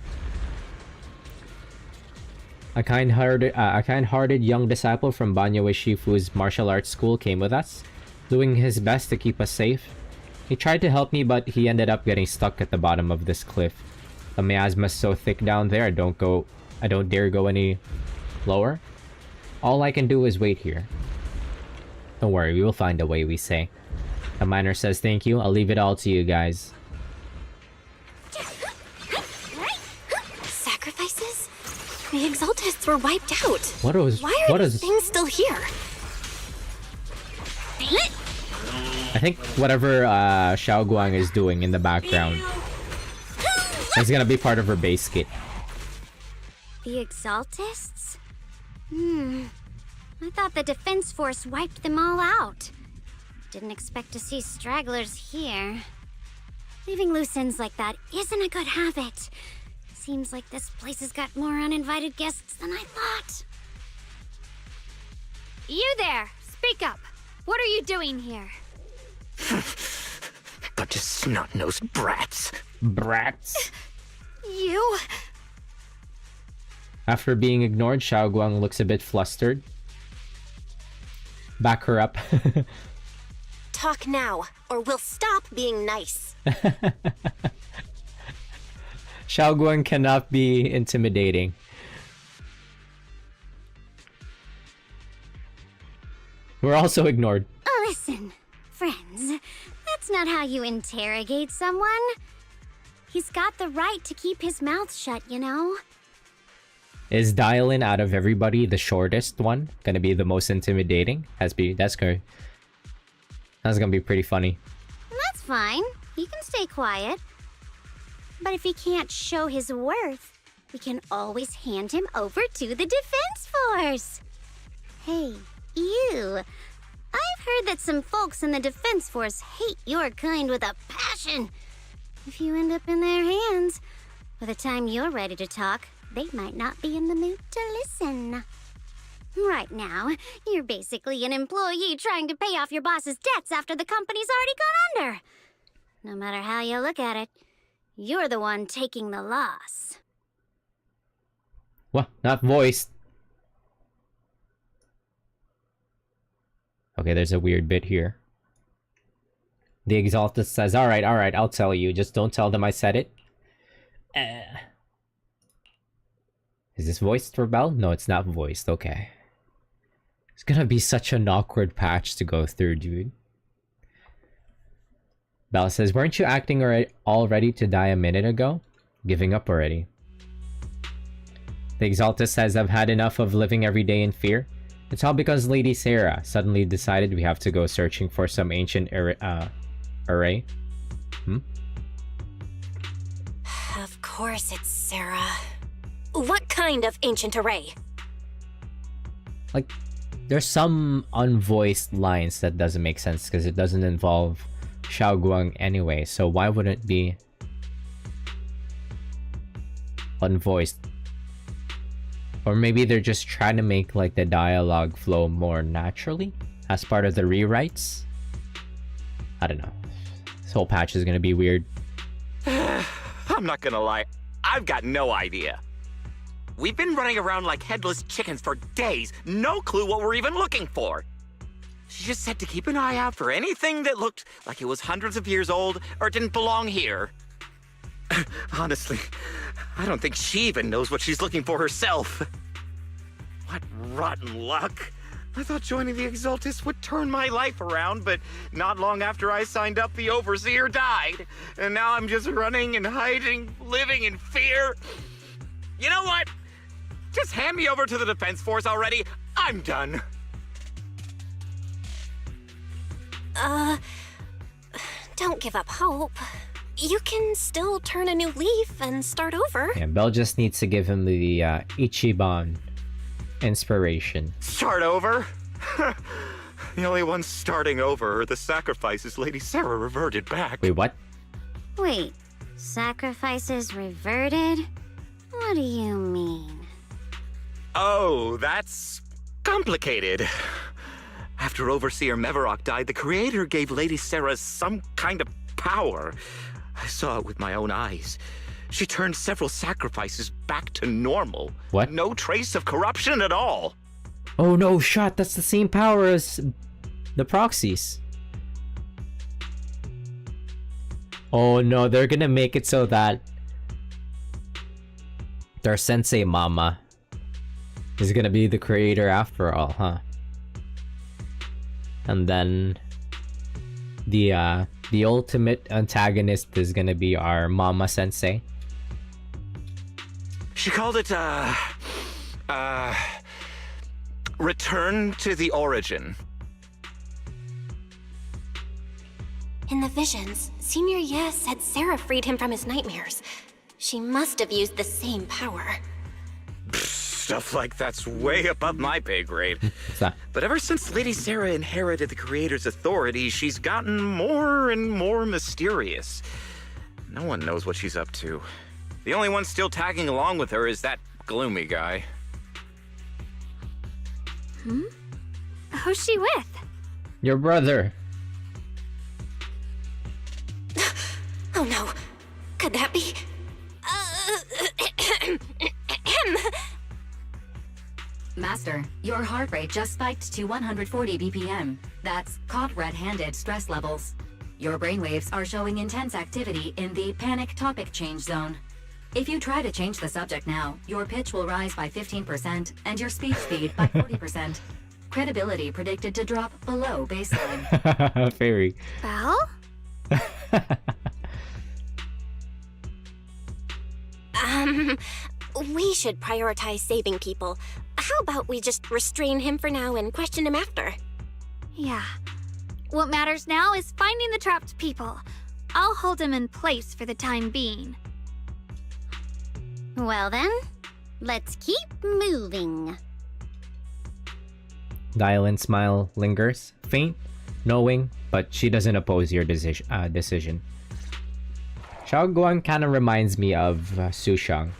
A kind-hearted young disciple from Banyo Shifu's martial arts school came with us, doing his best to keep us safe. He tried to help me, but he ended up getting stuck at the bottom of this cliff. The miasma's so thick down there, I don't dare go any lower. All I can do is wait here. Don't worry, we will find a way, we say. The miner says, "Thank you, I'll leave it all to you guys." Sacrifices? The Exaltists were wiped out. Why are these things still here? I think whatever Xiao Guang is doing in the background is gonna be part of her base kit. The Exaltists? I thought the Defense Force wiped them all out. Didn't expect to see stragglers here. Leaving loose ends like that isn't a good habit. Seems like this place has got more uninvited guests than I thought. You there! Speak up! What are you doing here? Bunch of snot-nosed brats. Brats? You you! After being ignored, Xiaoguang looks a bit flustered. Back her up. Talk now, or we'll stop being nice. Xiaoguang cannot be intimidating. We're also ignored. Listen, friends, that's not how you interrogate someone. He's got the right to keep his mouth shut, you know? Is Dylan out of everybody the shortest one? Gonna be the most intimidating? That's good. That's gonna be pretty funny. That's fine. He can stay quiet. But if he can't show his worth, we can always hand him over to the Defense Force. Hey, you. I've heard that some folks in the Defense Force hate your kind with a passion. If you end up in their hands, by the time you're ready to talk, they might not be in the mood to listen. Right now, you're basically an employee trying to pay off your boss's debts after the company's already gone under. No matter how you look at it, you're the one taking the loss. What? Not voiced. Okay, there's a weird bit here. The Exalted says, Alright, I'll tell you. Just don't tell them I said it. Is this voiced for Belle? No, it's not voiced. Okay. It's gonna be such an awkward patch to go through, dude. Belle says, weren't you acting all ready to die a minute ago? Giving up already. The Exalted says, I've had enough of living every day in fear. It's all because Lady Sarah suddenly decided we have to go searching for some ancient array. Of course it's Sarah. What kind of ancient array? Like, there's some unvoiced lines that doesn't make sense because it doesn't involve Xiaoguang anyway, so why would it be unvoiced? Or maybe they're just trying to make like the dialogue flow more naturally as part of the rewrites? I don't know. This whole patch is gonna be weird. I'm not gonna lie, I've got no idea. We've been running around like headless chickens for days, no clue what we're even looking for. She just said to keep an eye out for anything that looked like it was hundreds of years old or didn't belong here. Honestly, I don't think she even knows what she's looking for herself. What rotten luck. I thought joining the Exaltis would turn my life around, but not long after I signed up, the Overseer died. And now I'm just running and hiding, living in fear. You know what? Just hand me over to the Defense Force already. I'm done. Don't give up hope. You can still turn a new leaf and start over. Yeah, Belle just needs to give him the Ichiban inspiration. Start over? The only ones starting over are the sacrifices Lady Sarah reverted back. Wait, what? Wait, sacrifices reverted? What do you mean? Oh, that's complicated. After Overseer Mevarok died, the Creator gave Lady Sarah some kind of power. I saw it with my own eyes. She turned several sacrifices back to normal. What? No trace of corruption at all. Oh no, shot, that's the same power as the proxies. Oh no, they're gonna make it so that their sensei mama is gonna be the creator after all, huh? And then the ultimate antagonist is gonna be our mama sensei. She called it, Return to the Origin. In the visions, Senior Ye said Sarah freed him from his nightmares. She must have used the same power. Stuff like that's way above my pay grade. What's that? But ever since Lady Sarah inherited the Creator's authority, she's gotten more and more mysterious. No one knows what she's up to. The only one still tagging along with her is that gloomy guy. Who's she with? Your brother. Oh no. Could that be... Master, your heart rate just spiked to 140 BPM. That's caught red-handed stress levels. Your brainwaves are showing intense activity in the panic topic change zone. If you try to change the subject now, your pitch will rise by 15% and your speech speed by 40%. Credibility predicted to drop below baseline. Fairy. Belle? We should prioritize saving people. How about we just restrain him for now and question him after? Yeah. What matters now is finding the trapped people. I'll hold him in place for the time being. Well then, let's keep moving. Dylan's smile lingers, faint, knowing, but she doesn't oppose your decision. Xiaoguang kind of reminds me of Sushang.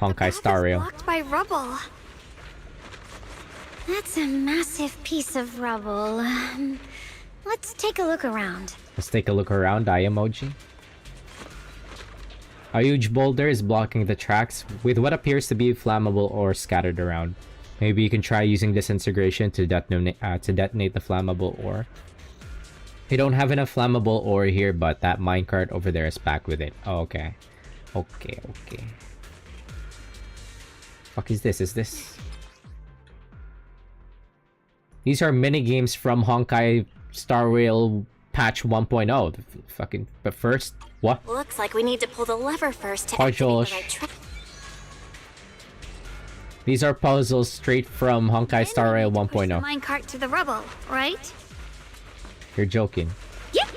Honkai Star Rail. Blocked by rubble. That's a massive piece of rubble. Let's take a look around. Let's take a look around, eye emoji. A huge boulder is blocking the tracks with what appears to be flammable ore scattered around. Maybe you can try using disintegration to detonate the flammable ore. We don't have enough flammable ore here, but that minecart over there is packed with it. Oh, okay. Okay. Fuck is this? Is this? These are mini games from Honkai Star Rail patch 1.0. Fucking. But first, what? Looks like we need to pull the lever first to activate the right track. These are puzzles straight from Honkai Star Rail 1.0. Minecart to the rubble, right? You're joking. Yep.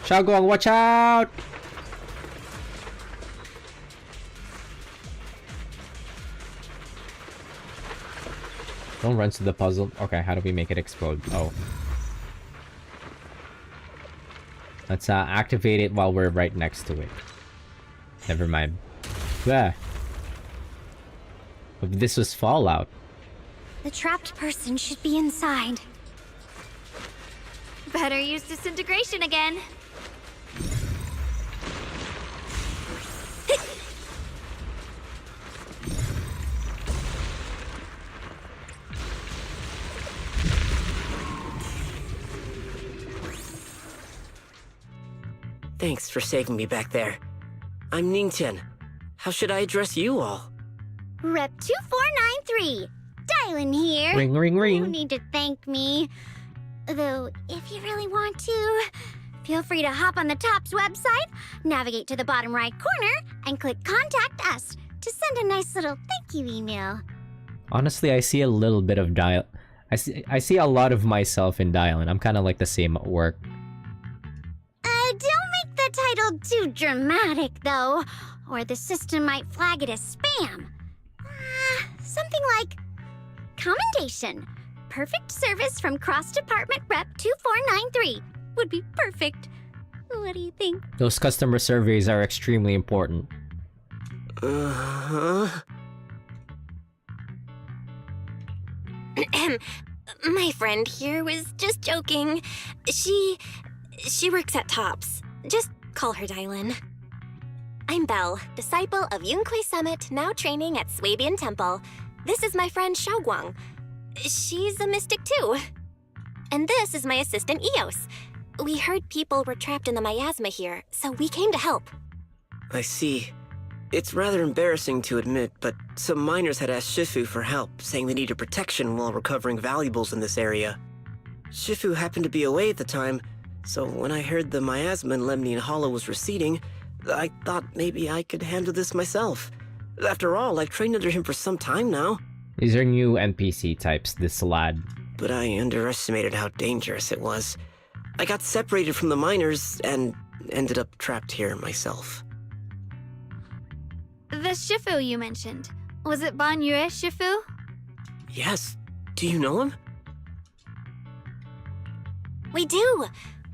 Xiaoguang, watch out! Don't run to the puzzle. Okay, how do we make it explode? Oh. Let's activate it while we're right next to it. Never mind. Yeah. If this was Fallout. The trapped person should be inside. Better use disintegration again. Thanks for saving me back there. I'm Ningtian. How should I address you all? Rep 2493. Dylan here. Ring, ring, ring. No need to thank me. Though, if you really want to, feel free to hop on the TOPS website, navigate to the bottom right corner, and click Contact Us to send a nice little thank you email. Honestly, I see a little bit of I see a lot of myself in Dylan. I'm kind of like the same at work. Don't make the title too dramatic, though, or the system might flag it as spam. Something like commendation. Perfect service from cross-department rep 2493 would be perfect. What do you think? Those customer surveys are extremely important. My friend here was just joking. She works at TOPS. Just call her Dylan. I'm Belle, disciple of Yunquei Summit, now training at Swabian Temple. This is my friend Xiaoguang. She's a mystic too. And this is my assistant Eos. We heard people were trapped in the miasma here, so we came to help. I see. It's rather embarrassing to admit, but some miners had asked Shifu for help, saying they needed protection while recovering valuables in this area. Shifu happened to be away at the time, so when I heard the miasma in Lemnian Hollow was receding, I thought maybe I could handle this myself. After all, I've trained under him for some time now. These are new NPC types, this lad. But I underestimated how dangerous it was. I got separated from the miners and ended up trapped here myself. The Shifu you mentioned. Was it Ban Yue Shifu? Yes. Do you know him? We do!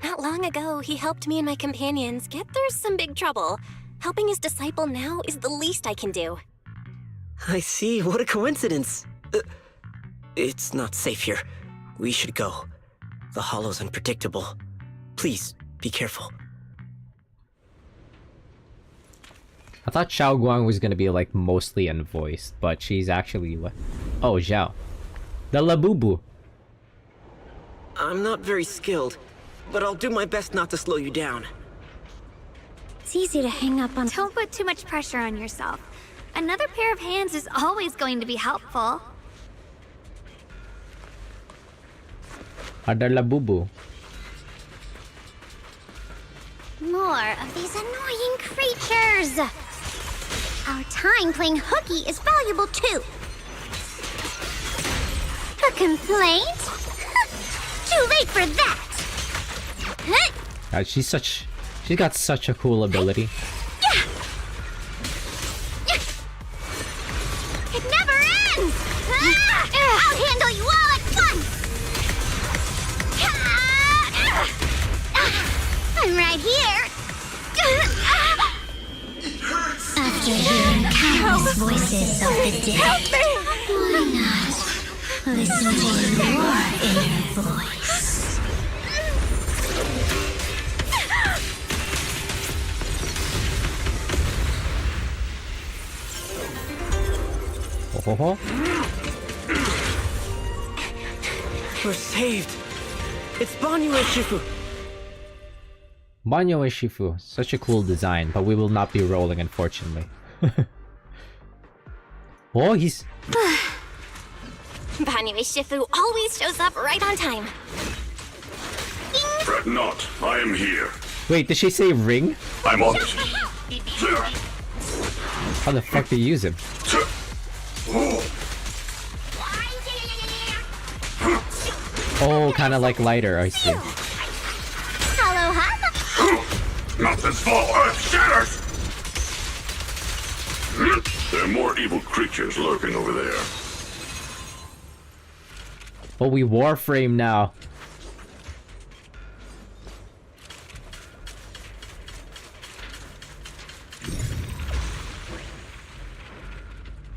Not long ago, he helped me and my companions get through some big trouble. Helping his disciple now is the least I can do. I see. What a coincidence. It's not safe here. We should go. The hollow's unpredictable. Please, be careful. I thought Xiao Guang was gonna be like mostly unvoiced, but she's actually what? Oh, Zhao. The Labubu. I'm not very skilled, but I'll do my best not to slow you down. It's easy to hang up on. Don't put too much pressure on yourself. Another pair of hands is always going to be helpful. Ada Labubu. More of these annoying creatures! Our time playing hooky is valuable too. A complaint? Too late for that! God, she's got such a cool ability. It never ends! I'll handle you all at once! I'm right here! After hearing countless voices of the dead, why not listen to your inner voice? Oh. We're saved! It's Banyu and Shifu! Banyo and Shifu. Such a cool design, but we will not be rolling, unfortunately. Oh, he's... Banyu Shifu always shows up right on time. Fret not, I am here. Wait, did she say ring? I'm on it. How the fuck do you use him? Oh, kind of like lighter, I see. Mountains fall, earth shatters! There are more evil creatures lurking over there. Oh, we warframe now.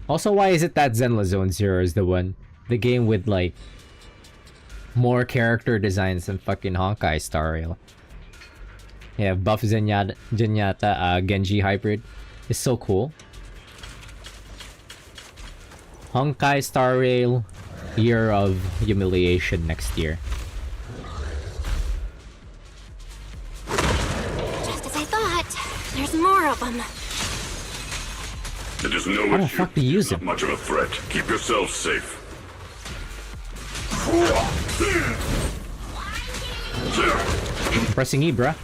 Also, why is it that Zenless Zone Zero is the one? The game with, like, more character designs than fucking Honkai Star Rail. Yeah, buff Zenyatta, Genji hybrid is so cool. Honkai Star Rail, Year of Humiliation next year. Just as I thought, there's more of them. It is no How the issue. fuck do you use Not it? much of a threat. Keep yourselves safe. Pressing E, bruh.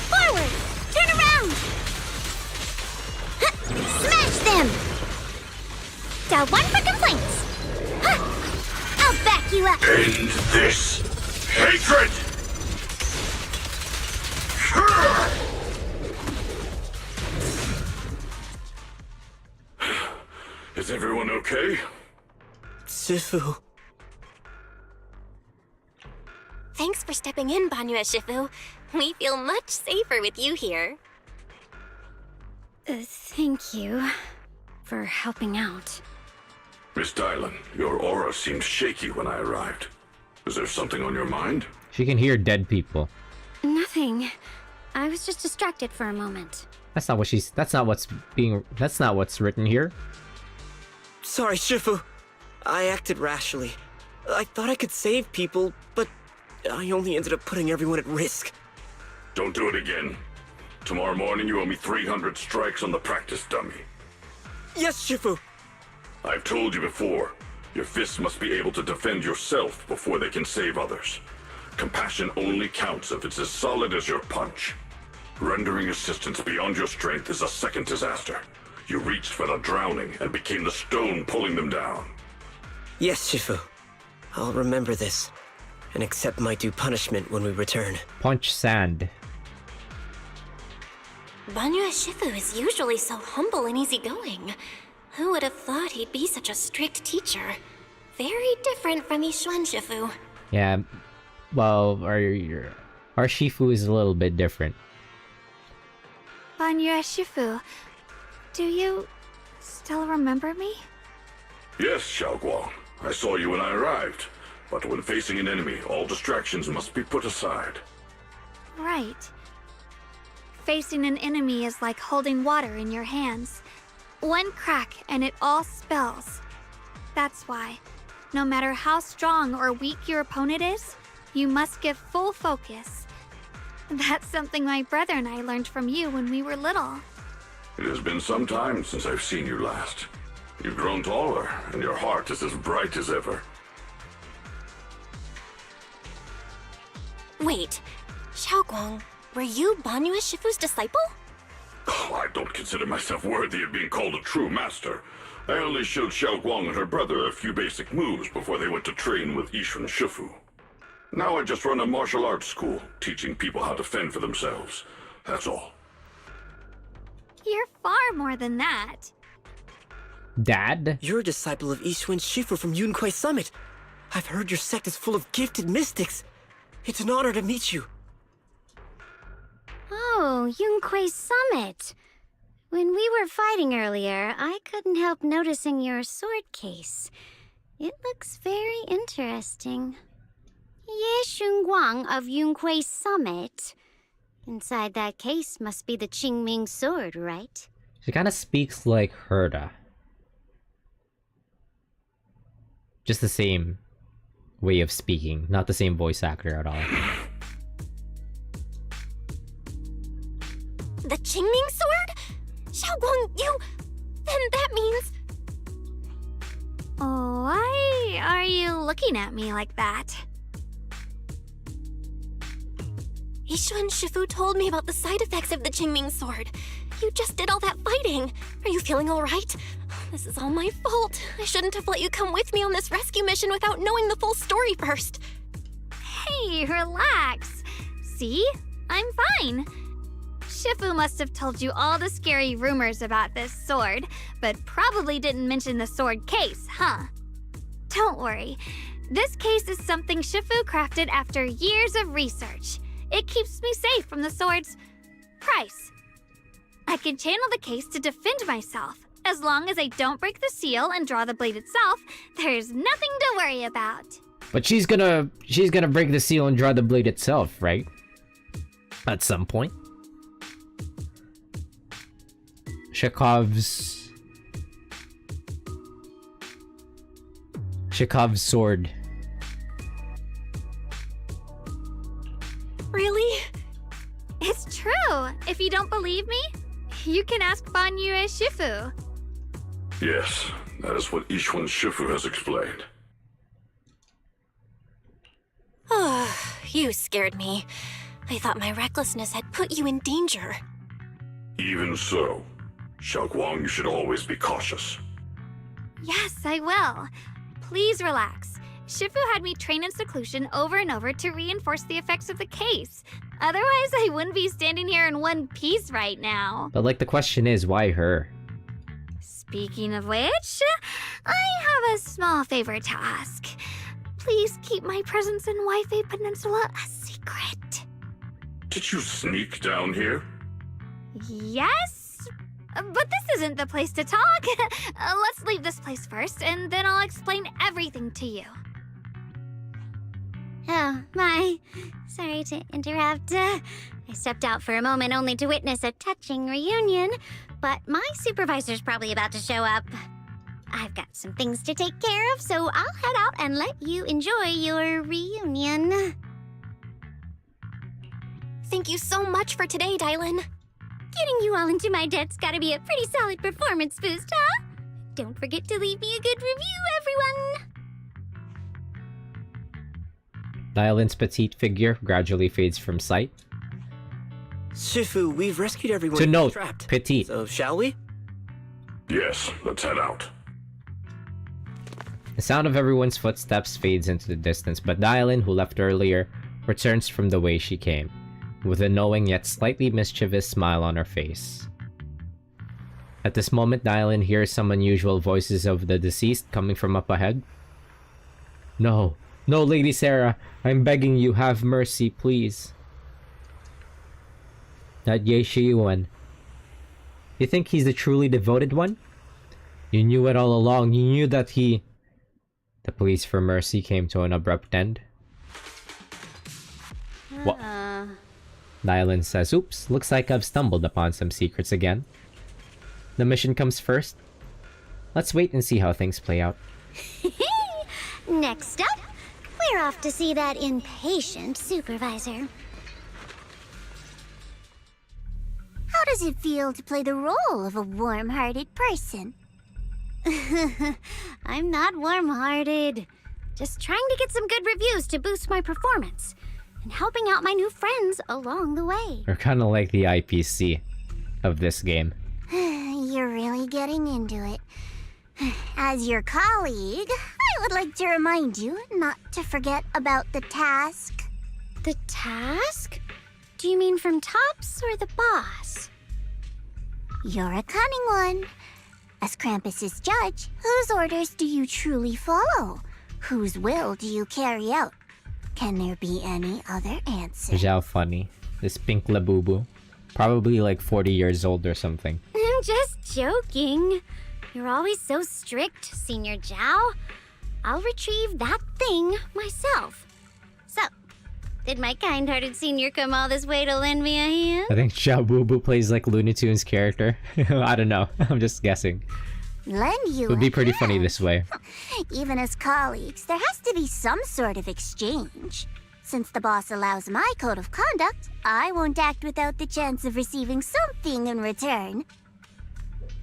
Forward! Turn around! Smash them! Dial 1 for complaints! I'll back you up! End this hatred! Is everyone okay? Shifu. Thanks for stepping in, Banyu Shifu. We feel much safer with you here. Thank you for helping out. Miss Dylan, your aura seemed shaky when I arrived. Is there something on your mind? She can hear dead people. Nothing. I was just distracted for a moment. That's not what she's... That's not what's written here. Sorry, Shifu. I acted rashly. I thought I could save people, but I only ended up putting everyone at risk. Don't do it again. Tomorrow morning you owe me 300 strikes on the practice dummy. Yes, Shifu! I've told you before, your fists must be able to defend yourself before they can save others. Compassion only counts if it's as solid as your punch. Rendering assistance beyond your strength is a second disaster. You reached for the drowning and became the stone pulling them down. Yes, Shifu. I'll remember this, and accept my due punishment when we return. Punch sand. Banyu Shifu is usually so humble and easygoing. Who would have thought he'd be such a strict teacher? Very different from Yishuan Shifu. Yeah, well, our Shifu is a little bit different. Banyu Shifu, do you still remember me? Yes, Xiao Guang. I saw you when I arrived. But when facing an enemy, all distractions must be put aside. Right. Facing an enemy is like holding water in your hands. One crack and it all spills. That's why, no matter how strong or weak your opponent is, you must give full focus. That's something my brother and I learned from you when we were little. It has been some time since I've seen you last. You've grown taller, and your heart is as bright as ever. Wait, Xiaoguang, were you Banyue Shifu's disciple? Oh, I don't consider myself worthy of being called a true master. I only showed Xiaoguang and her brother a few basic moves before they went to train with Yishun Shifu. Now I just run a martial arts school, teaching people how to fend for themselves. That's all. You're far more than that. Dad? You're a disciple of Yishun Shifu from Yunquai Summit. I've heard your sect is full of gifted mystics. It's an honor to meet you. Oh, Yunquai Summit. When we were fighting earlier, I couldn't help noticing your sword case. It looks very interesting. Ye Shunguang of Yunquai Summit. Inside that case must be the Qingming sword, right? She kind of speaks like Herda. Just the same way of speaking, not the same voice actor at all. The Qingming sword? Xiaoguang, you... Then that means... Why are you looking at me like that? Yishun Shifu told me about the side effects of the Qingming sword. You just did all that fighting. Are you feeling all right? This is all my fault. I shouldn't have let you come with me on this rescue mission without knowing the full story first. Hey, relax. See? I'm fine. Shifu must have told you all the scary rumors about this sword, but probably didn't mention the sword case, huh? Don't worry. This case is something Shifu crafted after years of research. It keeps me safe from the sword's price. I can channel the case to defend myself. As long as I don't break the seal and draw the blade itself, there's nothing to worry about. But she's gonna break the seal and draw the blade itself, right? At some point. Chekhov's sword. Really? It's true. If you don't believe me, you can ask Banyue Shifu. Yes, that is what Yishun Shifu has explained. Oh, you scared me. I thought my recklessness had put you in danger. Even so, Xiaoguang, you should always be cautious. Yes, I will. Please relax. Shifu had me train in seclusion over and over to reinforce the effects of the case. Otherwise, I wouldn't be standing here in one piece right now. But like the question is, why her? Speaking of which, I have a small favor to ask. Please keep my presence in Wi-Fi Peninsula a secret. Did you sneak down here? Yes? But this isn't the place to talk. Let's leave this place first, and then I'll explain everything to you. Oh, my. Sorry to interrupt. I stepped out for a moment only to witness a touching reunion, but my supervisor's probably about to show up. I've got some things to take care of, so I'll head out and let you enjoy your reunion. Thank you so much for today, Dylan. Getting you all into my debt's gotta be a pretty solid performance boost, huh? Don't forget to leave me a good review, everyone! Dylan's petite figure gradually fades from sight. Shifu, we've rescued everyone To who's note, trapped. petite. So, shall we? Yes, let's head out. The sound of everyone's footsteps fades into the distance, but Dylan, who left earlier, returns from the way she came, with a knowing yet slightly mischievous smile on her face. At this moment, Dylan hears some unusual voices of the deceased coming from up ahead. No, no, Lady Sarah, I'm begging you, have mercy, please. That Ye Shiyuan. You think he's the truly devoted one? You knew it all along, you knew that he The pleas for mercy came to an abrupt end. What? Dylan says, oops, looks like I've stumbled upon some secrets again. The mission comes first. Let's wait and see how things play out. Next up, we're off to see that impatient supervisor. How does it feel to play the role of a warm-hearted person? I'm not warm-hearted. Just trying to get some good reviews to boost my performance. And helping out my new friends along the way. We're kind of like the IPC of this game. You're really getting into it. As your colleague, I would like to remind you not to forget about the task. The task? Do you mean from Tops or the boss? You're a cunning one. As Krampus's judge, whose orders do you truly follow? Whose will do you carry out? Can there be any other answer? Zhao funny. This pink labubu. Probably like 40 years old or something. I'm just joking. You're always so strict, Senior Zhao. I'll retrieve that thing myself. So, did my kind-hearted senior come all this way to lend me a hand? I think Zhao Bubu plays like Looney Tunes character. I don't know. I'm just guessing. Lend you It would be pretty funny hand. this way. Even as colleagues, there has to be some sort of exchange. Since the boss allows my code of conduct, I won't act without the chance of receiving something in return.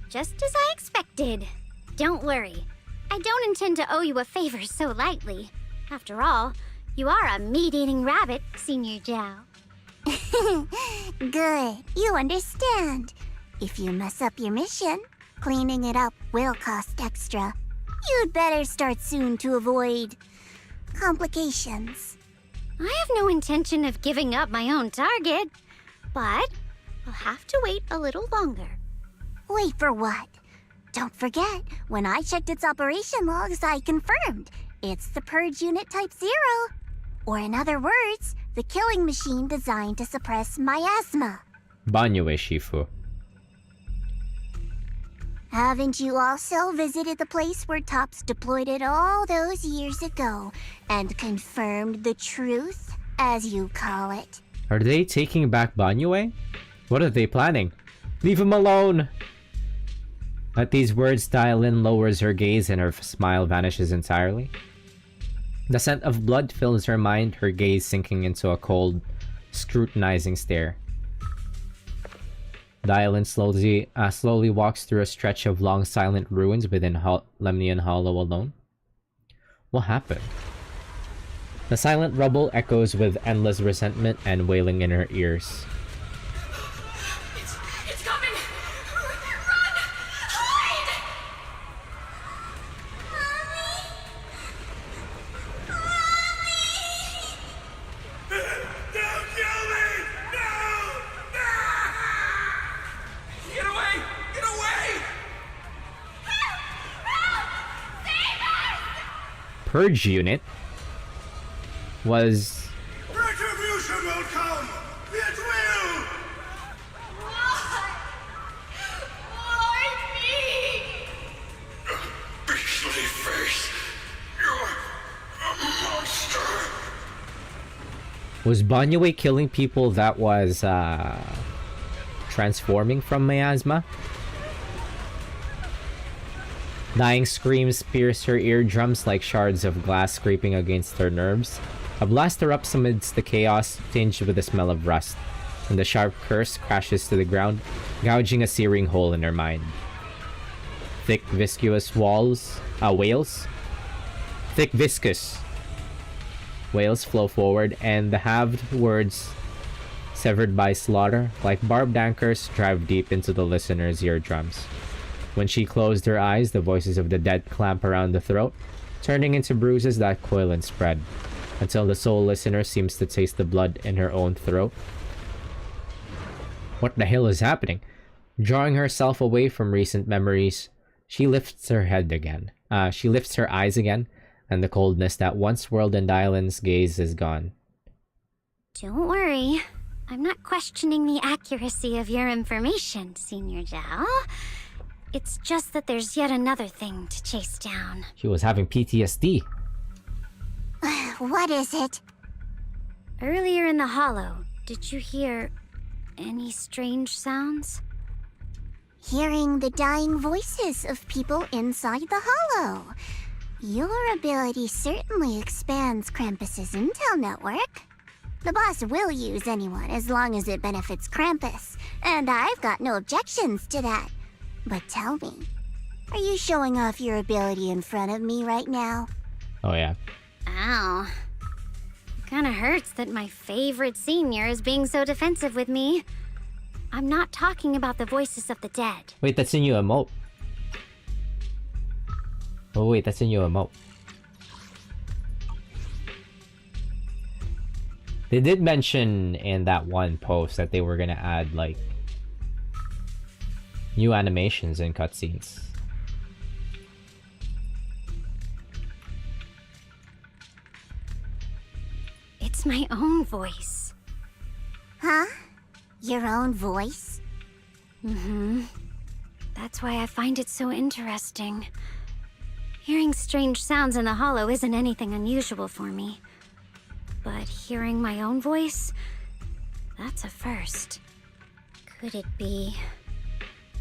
Just as I expected. Don't worry. I don't intend to owe you a favor so lightly. After all, you are a meat-eating rabbit, Senior Zhao. Good, you understand. If you mess up your mission, cleaning it up will cost extra. You'd better start soon to avoid complications. I have no intention of giving up my own target, but I'll have to wait a little longer. Wait for what? Don't forget, when I checked its operation logs, I confirmed. It's the Purge Unit Type 0. Or in other words, the killing machine designed to suppress miasma. Banyue Shifu. Haven't you also visited the place where Tops deployed it all those years ago and confirmed the truth, as you call it? Are they taking back Banyue? What are they planning? Leave him alone! At these words, Dylan lowers her gaze and her smile vanishes entirely. The scent of blood fills her mind, her gaze sinking into a cold, scrutinizing stare. Dylan slowly walks through a stretch of long silent ruins within Lemnian Hollow alone. What happened? The silent rubble echoes with endless resentment and wailing in her ears. It's coming! Run! Hide! Don't kill me! No! Get away! Get away! Purge Unit was... Retribution will come! It will! Why me? Beastly face! You're a monster! Was Banyue killing people that was, transforming from miasma? Dying screams pierce her eardrums like shards of glass scraping against her nerves. A blast erupts amidst the chaos, tinged with the smell of rust, and the sharp curse crashes to the ground, gouging a searing hole in her mind. Thick, viscous whales. Thick, viscous whales flow forward, and the halved words, severed by slaughter, like barbed anchors, drive deep into the listener's eardrums. When she closed her eyes, the voices of the dead clamp around the throat, turning into bruises that coil and spread, until the sole listener seems to taste the blood in her own throat. What the hell is happening? Drawing herself away from recent memories, she lifts her head again. She lifts her eyes again, and the coldness that once whirled in Dylan's gaze is gone. Don't worry. I'm not questioning the accuracy of your information, Senior Zhao. It's just that there's yet another thing to chase down. She was having PTSD. What is it? Earlier in the hollow, did you hear any strange sounds? Hearing the dying voices of people inside the hollow. Your ability certainly expands Krampus's intel network. The boss will use anyone as long as it benefits Krampus, and I've got no objections to that. But tell me, are you showing off your ability in front of me right now? Oh yeah. Ow. Kinda hurts that my favorite senior is being so defensive with me. I'm not talking about the voices of the dead. Wait, that's a new emote. Oh wait, that's a new emote. They did mention in that one post that they were gonna add like new animations and cutscenes. It's my own voice. Huh? Your own voice? Mm-hmm. That's why I find it so interesting. Hearing strange sounds in the hollow isn't anything unusual for me. But hearing my own voice, that's a first. Could it be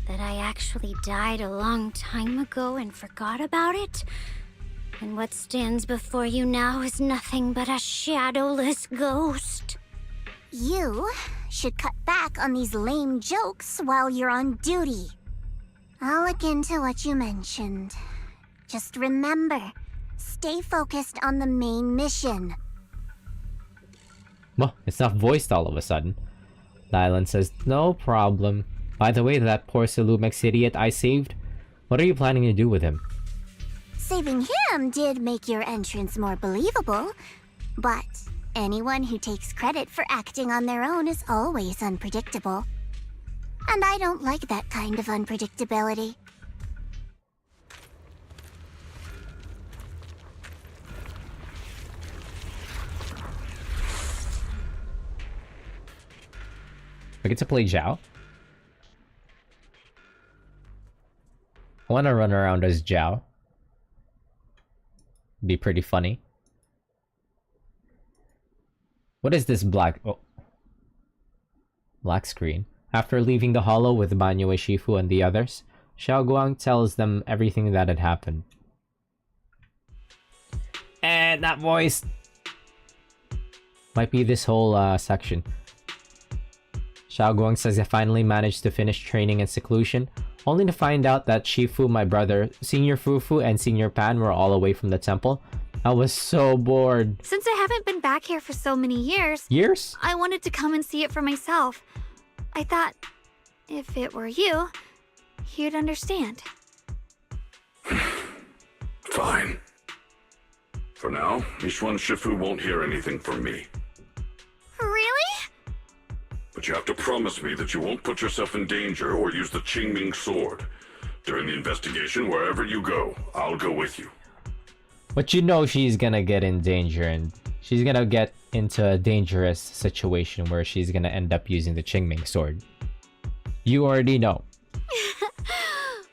that I actually died a long time ago and forgot about it? And what stands before you now is nothing but a shadowless ghost? You should cut back on these lame jokes while you're on duty. I'll look into what you mentioned. Just remember, stay focused on the main mission. Well, it's not voiced all of a sudden. Dylan says, no problem. By the way, that poor Silumex idiot I saved, what are you planning to do with him? Saving him did make your entrance more believable, but anyone who takes credit for acting on their own is always unpredictable. And I don't like that kind of unpredictability. I get to play Zhao. I want to run around as Zhao. Be pretty funny. What is this black... Oh. Black screen. After leaving the hollow with Banyo Shifu and the others, Xiaoguang tells them everything that had happened. And that voice might be this whole section. Xiaoguang says I finally managed to finish training in seclusion, only to find out that Shifu, my brother, Senior Fufu, and Senior Pan were all away from the temple. I was so bored. Since I haven't been back here for so many years... Years? I wanted to come and see it for myself. I thought, if it were you, you'd understand. Fine. For now, Yishuan Shifu won't hear anything from me. Really? But you have to promise me that you won't put yourself in danger or use the Qingming sword. During the investigation, wherever you go, I'll go with you. But you know she's gonna get in danger and she's gonna get into a dangerous situation where she's gonna end up using the Qingming sword. You already know.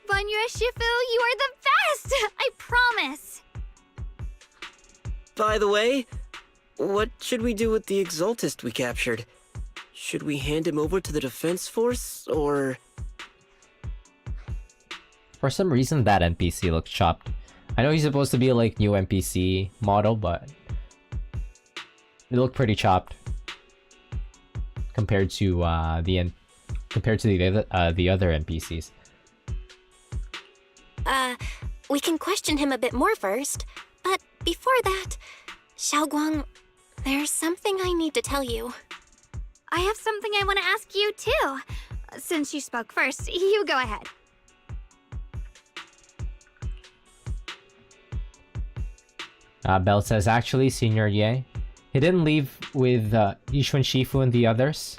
Banyo Shifu, you are the best! I promise! By the way, what should we do with the Exaltist we captured? Should we hand him over to the defense force, or...? For some reason, that NPC looks chopped. I know he's supposed to be like new NPC model, but they look pretty chopped compared to the other NPCs. We can question him a bit more first, but before that, Xiaoguang, there's something I need to tell you. I have something I want to ask you too. Since you spoke first, you go ahead. Belle says, actually, Senior Ye, he didn't leave with Yishuan Shifu and the others.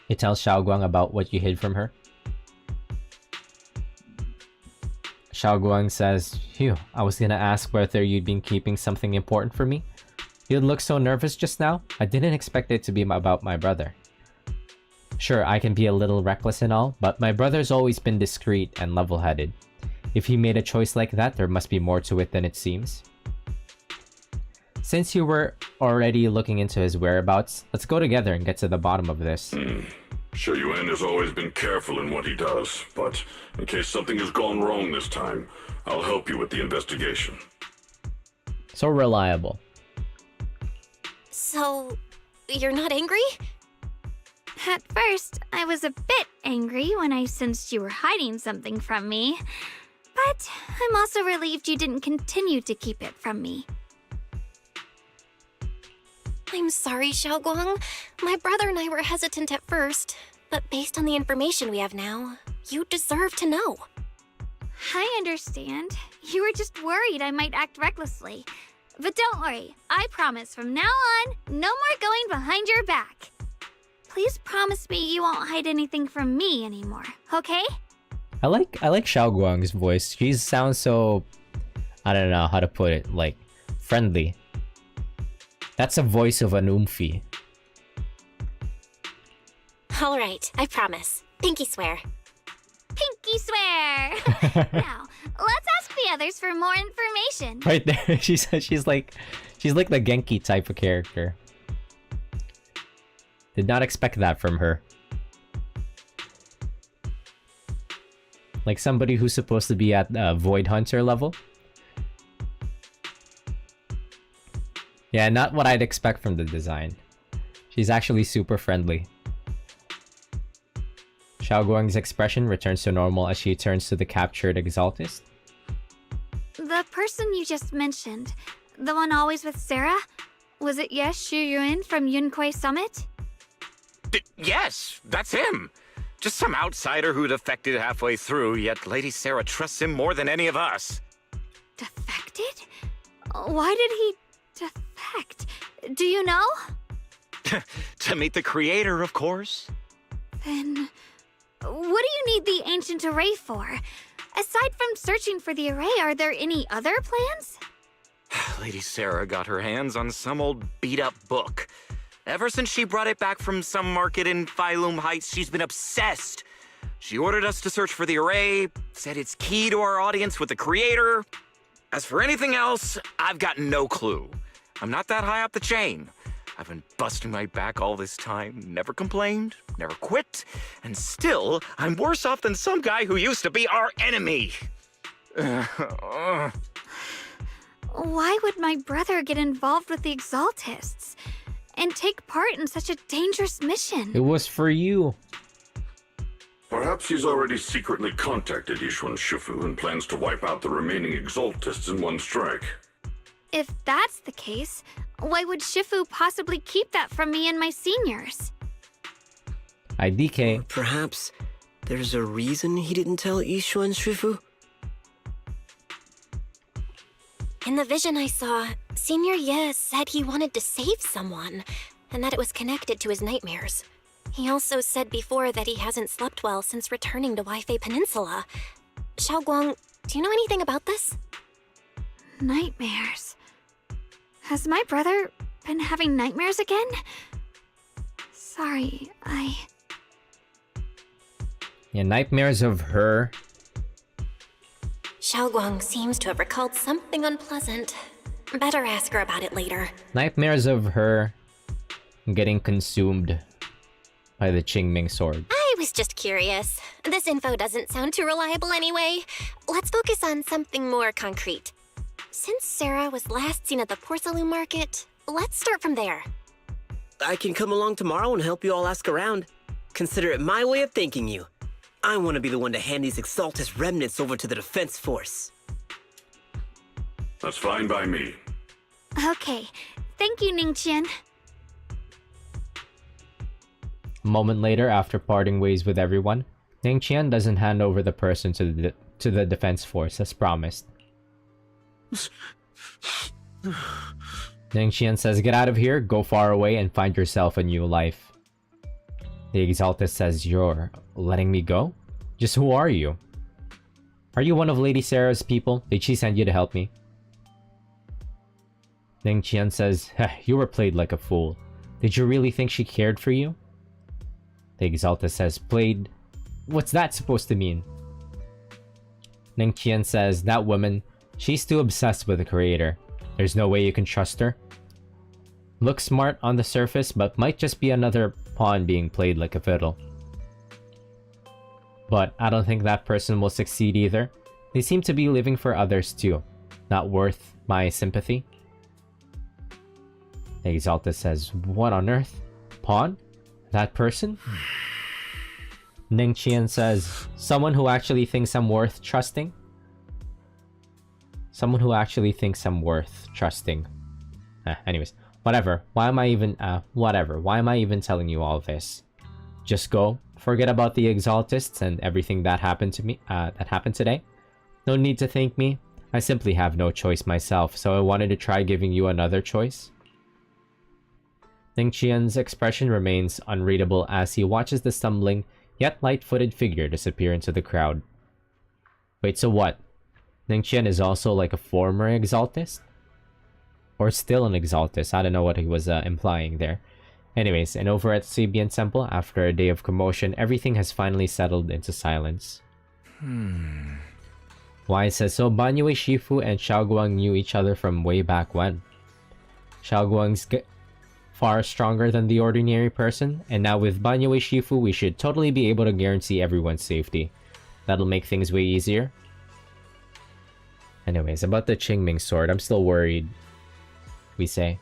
He tells Xiaoguang about what you hid from her. Xiaoguang says, phew, I was gonna ask whether you'd been keeping something important for me. You look so nervous just now. I didn't expect it to be about my brother. Sure, I can be a little reckless and all, but my brother's always been discreet and level-headed. If he made a choice like that, there must be more to it than it seems. Since you were already looking into his whereabouts, let's go together and get to the bottom of this. Shuyuan has always been careful in what he does, but in case something has gone wrong this time, I'll help you with the investigation. So reliable. So, you're not angry? At first, I was a bit angry when I sensed you were hiding something from me. But I'm also relieved you didn't continue to keep it from me. I'm sorry, Xiaoguang. My brother and I were hesitant at first, but based on the information we have now, you deserve to know. I understand. You were just worried I might act recklessly. But don't worry, I promise from now on, no more going behind your back. Please promise me you won't hide anything from me anymore, okay? I like Xiaoguang's voice. She sounds so, I don't know how to put it, like, friendly. That's a voice of an Oomphy. All right, I promise. Pinky swear. Pinky swear! Now, let's ask the others for more information. Right there, she's like the Genki type of character. Did not expect that from her. Like somebody who's supposed to be at Void Hunter level. Yeah, not what I'd expect from the design. She's actually super friendly. Xiaoguang's expression returns to normal as she turns to the captured Exaltist. The person you just mentioned, the one always with Sarah? Was it Yes Shuyuan from Yunquei Summit? Yes, that's him. Just some outsider who defected halfway through, yet Lady Sarah trusts him more than any of us. Defected? Why did he defect? Do you know? To meet the creator, of course. Then, what do you need the ancient array for? Aside from searching for the array, are there any other plans? Lady Sarah got her hands on some old beat-up book. Ever since she brought it back from some market in Phylum Heights, she's been obsessed. She ordered us to search for the array, said it's key to our audience with the creator. As for anything else, I've got no clue. I'm not that high up the chain. I've been busting my back all this time, never complained, never quit, and still, I'm worse off than some guy who used to be our enemy. Why would my brother get involved with the Exaltists and take part in such a dangerous mission? It was for you. Perhaps he's already secretly contacted Yishuan Shifu and plans to wipe out the remaining Exaltists in one strike. If that's the case, why would Shifu possibly keep that from me and my seniors? IDK. Perhaps there's a reason he didn't tell Yishuan Shifu? In the vision I saw, Senior Ye said he wanted to save someone, and that it was connected to his nightmares. He also said before that he hasn't slept well since returning to Waifei Peninsula. Xiaoguang, do you know anything about this? Nightmares. Has my brother been having nightmares again? Sorry, Yeah, nightmares of her. Xiaoguang seems to have recalled something unpleasant. Better ask her about it later. Nightmares of her getting consumed by the Qingming sword. I was just curious. This info doesn't sound too reliable anyway. Let's focus on something more concrete. Since Sarah was last seen at the porcelain market, let's start from there. I can come along tomorrow and help you all ask around. Consider it my way of thanking you. I want to be the one to hand these Exaltus remnants over to the defense force. That's fine by me. Okay. Thank you, Ningqian. A moment later, after parting ways with everyone, Ningqian doesn't hand over the person to the defense force as promised. Ningqian says, "Get out of here, go far away, and find yourself a new life." The Exalted says, "You're letting me go? Just who are you? Are you one of Lady Sarah's people? Did she send you to help me?" Ningqian says, "You were played like a fool. Did you really think she cared for you?" The Exalta says, played? What's that supposed to mean? Ning Qian says, that woman, she's too obsessed with the creator. There's no way you can trust her. Looks smart on the surface, but might just be another pawn being played like a fiddle. But I don't think that person will succeed either. They seem to be living for others too. Not worth my sympathy. The Exalta says, what on earth? Pawn? That person? Ning Qian says, someone who actually thinks I'm worth trusting? Someone who actually thinks I'm worth trusting. Anyways, whatever. Why am I even telling you all this? Just go. Forget about the Exaltists and everything that happened to me, that happened today. No need to thank me. I simply have no choice myself, so I wanted to try giving you another choice. Ning Qian's expression remains unreadable as he watches the stumbling, yet light-footed figure disappear into the crowd. Wait, so what? Ning Qian is also like a former Exaltist? Or still an Exaltist? I don't know what he was implying there. Anyways, and over at Suibian Temple, after a day of commotion, everything has finally settled into silence. Why says so? Banyue Shifu and Xiaoguang knew each other from way back when. Xiaoguang's far stronger than the ordinary person, and now with Banyue Shifu, we should totally be able to guarantee everyone's safety. That'll make things way easier. Anyways, about the Qingming sword, I'm still worried, we say.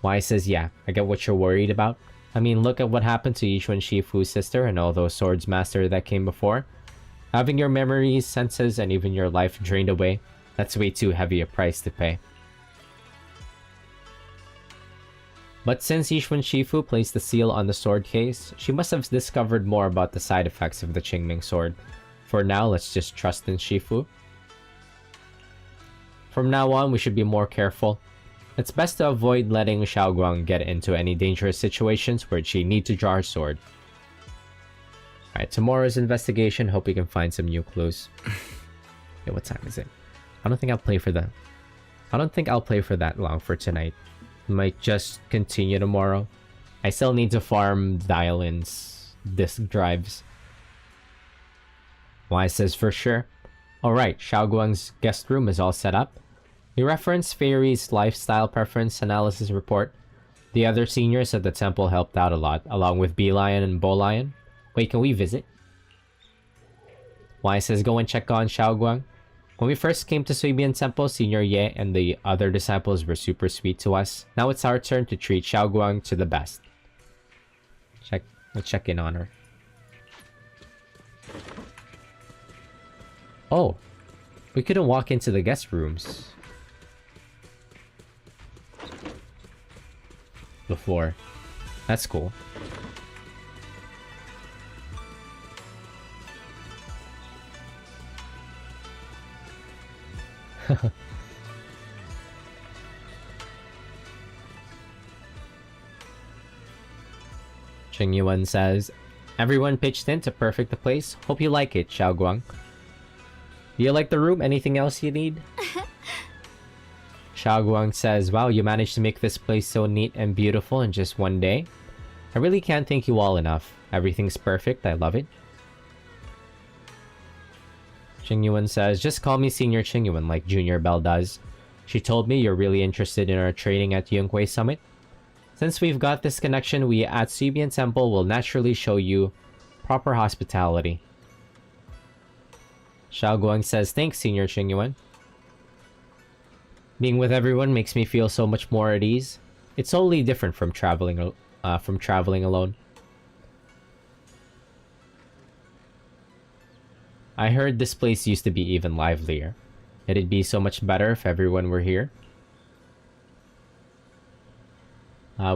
Why says, yeah, I get what you're worried about. I mean, look at what happened to Yixuan Shifu's sister and all those swords master that came before. Having your memories, senses, and even your life drained away, that's way too heavy a price to pay. But since Yixuan Shifu placed the seal on the sword case, she must have discovered more about the side effects of the Qingming sword. For now, let's just trust in Shifu. From now on, we should be more careful. It's best to avoid letting Xiaoguang get into any dangerous situations where she needs to draw her sword. Alright, tomorrow's investigation. Hope we can find some new clues. Yeah, what time is it? I don't think I'll play for that long for tonight. Might just continue tomorrow. I still need to farm dial-ins, disk drives. Why says for sure. Alright, Xiaoguang's guest room is all set up. We reference Fairy's lifestyle preference analysis report. The other seniors at the temple helped out a lot, along with Bee-Lion and Bo-Lion. Wait, can we visit? Why says go and check on Xiaoguang. When we first came to Suibian Temple, Senior Ye and the other disciples were super sweet to us. Now it's our turn to treat Xiaoguang to the best. We'll check in on her. Oh, we couldn't walk into the guest rooms before. That's cool. Cheng Yuan says, everyone pitched in to perfect the place. Hope you like it, Xiaoguang. Do you like the room? Anything else you need? Xiaoguang says, wow, you managed to make this place so neat and beautiful in just one day. I really can't thank you all enough. Everything's perfect. I love it. Cheng Yuan says, just call me Senior Cheng Yuan like Junior Bell does. She told me you're really interested in our training at Yunkwei Summit. Since we've got this connection, we at Suibian Temple will naturally show you proper hospitality. Xiaoguang says, thanks, Senior Cheng Yuan. Being with everyone makes me feel so much more at ease. It's totally different from traveling alone. I heard this place used to be even livelier. It'd be so much better if everyone were here.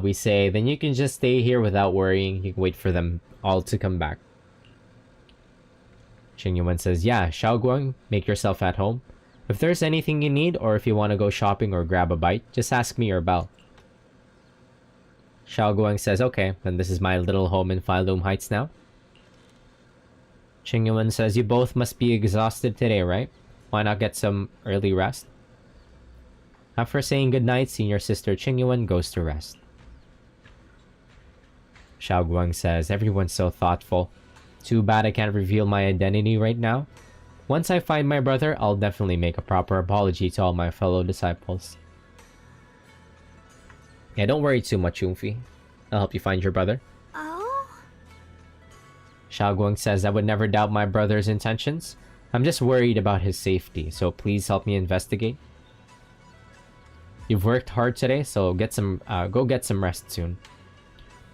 We say, then you can just stay here without worrying. You can wait for them all to come back. Cheng Yuan says, yeah, Xiaoguang, make yourself at home. If there's anything you need, or if you want to go shopping or grab a bite, just ask me or Belle. Xiaoguang says, okay, then this is my little home in Phylum Heights now. Cheng Yuan says, you both must be exhausted today, right? Why not get some early rest? After saying goodnight, Senior Sister Cheng Yuan goes to rest. Xiao Guang says, everyone's so thoughtful. Too bad I can't reveal my identity right now. Once I find my brother, I'll definitely make a proper apology to all my fellow disciples. Yeah, don't worry too much, Yuffie. I'll help you find your brother. Oh? Xiao Guang says, I would never doubt my brother's intentions. I'm just worried about his safety, so please help me investigate. You've worked hard today, so go get some rest soon.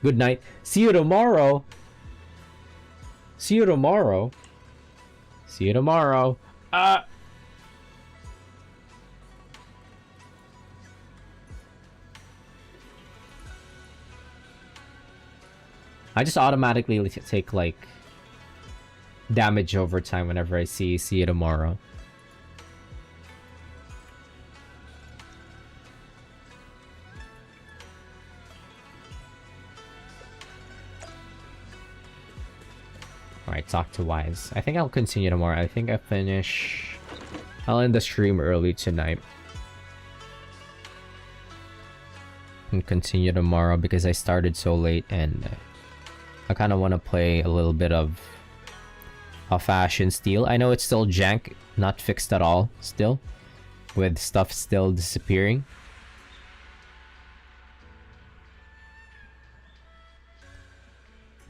Good night. See you tomorrow. See you tomorrow. See you tomorrow. I just automatically take like damage over time whenever I see you tomorrow. Alright, talk to Wise. I think I'll continue tomorrow. I think I'll end the stream early tonight. And continue tomorrow because I started so late and I kind of want to play a little bit of Fashion Steel. I know it's still jank, not fixed at all still, with stuff still disappearing.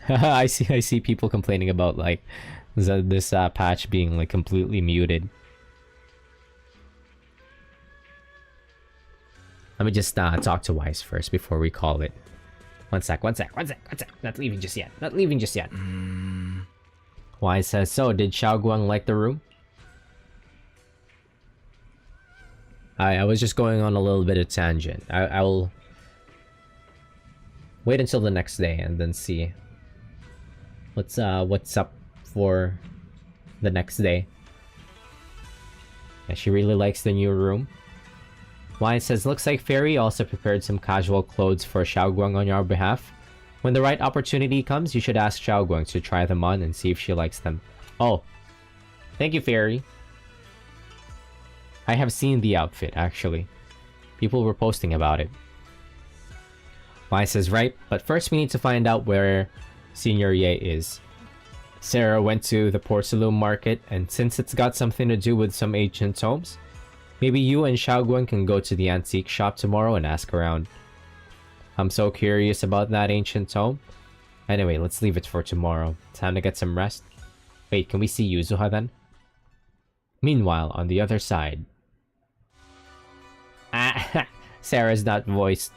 I see people complaining about like this patch being like completely muted. Let me just talk to Wise first before we call it. One sec. Not leaving just yet. Wise says, so did Xiao Guang like the room? I was just going on a little bit of tangent. I will wait until the next day and then see what's up for the next day. Yeah, she really likes the new room. Wise says, looks like Fairy also prepared some casual clothes for Xiao Guang on your behalf. When the right opportunity comes, you should ask Xiao Guang to try them on and see if she likes them. Oh, thank you, Fairy. I have seen the outfit, actually. People were posting about it. Wise says, right, but first we need to find out where Senior Ye is. Sarah went to the porcelain market, and since it's got something to do with some ancient tomes, maybe you and Xiao Guang can go to the antique shop tomorrow and ask around. I'm so curious about that ancient tome. Anyway, let's leave it for tomorrow. Time to get some rest. Wait, can we see Yuzuha then? Meanwhile, on the other side... Sarah's not voiced.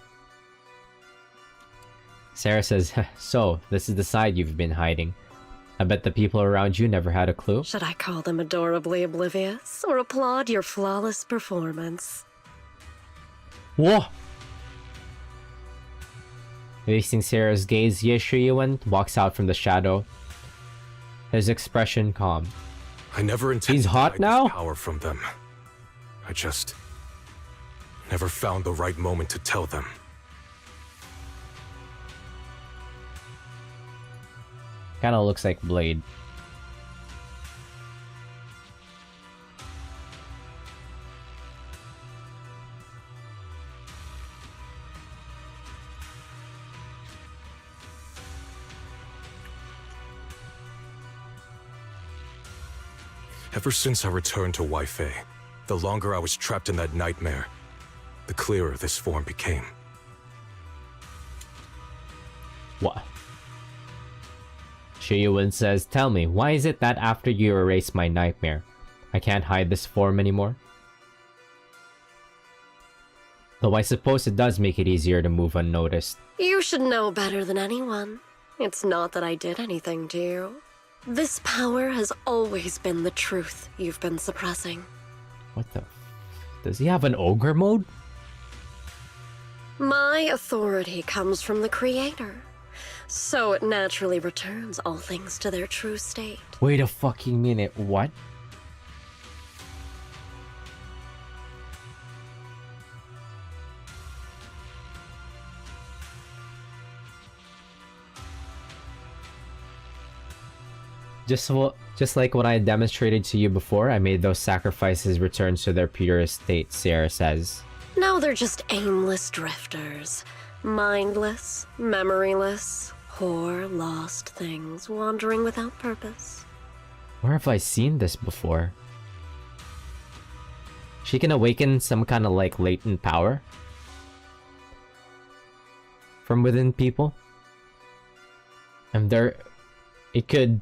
Sarah says, so, this is the side you've been hiding. I bet the people around you never had a clue. Should I call them adorably oblivious or applaud your flawless performance? Whoa! Facing Sarah's gaze, Ye Shiyuan walks out from the shadow. His expression calm. I never intended He's hot to hide now? this power from them. I just never found the right moment to tell them. Kinda looks like Blade. Ever since I returned to Weifei, the longer I was trapped in that nightmare, the clearer this form became. What? Shiyuan says, tell me, why is it that after you erase my nightmare, I can't hide this form anymore? Though I suppose it does make it easier to move unnoticed. You should know better than anyone. It's not that I did anything to you. This power has always been the truth you've been suppressing. What the... Does he have an ogre mode? My authority comes from the Creator, so it naturally returns all things to their true state. Wait a fucking minute, what? Just like what I demonstrated to you before, I made those sacrifices return to their purest state, Sierra says. Now they're just aimless drifters. Mindless, memoryless, Poor lost things wandering without purpose. Where have I seen this before? She can awaken some kind of like latent power from within people. And it could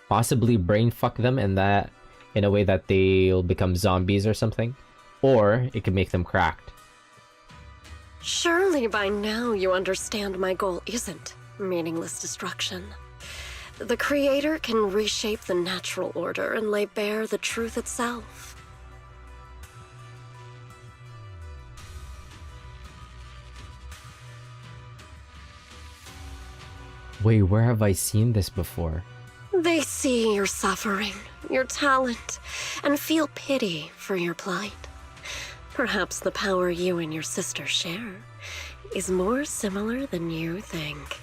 possibly brain fuck them in a way that they'll become zombies or something. Or it could make them cracked. Surely by now you understand my goal isn't meaningless destruction. The Creator can reshape the natural order and lay bare the truth itself. Wait, where have I seen this before? They see your suffering, your talent, and feel pity for your plight. Perhaps the power you and your sister share is more similar than you think.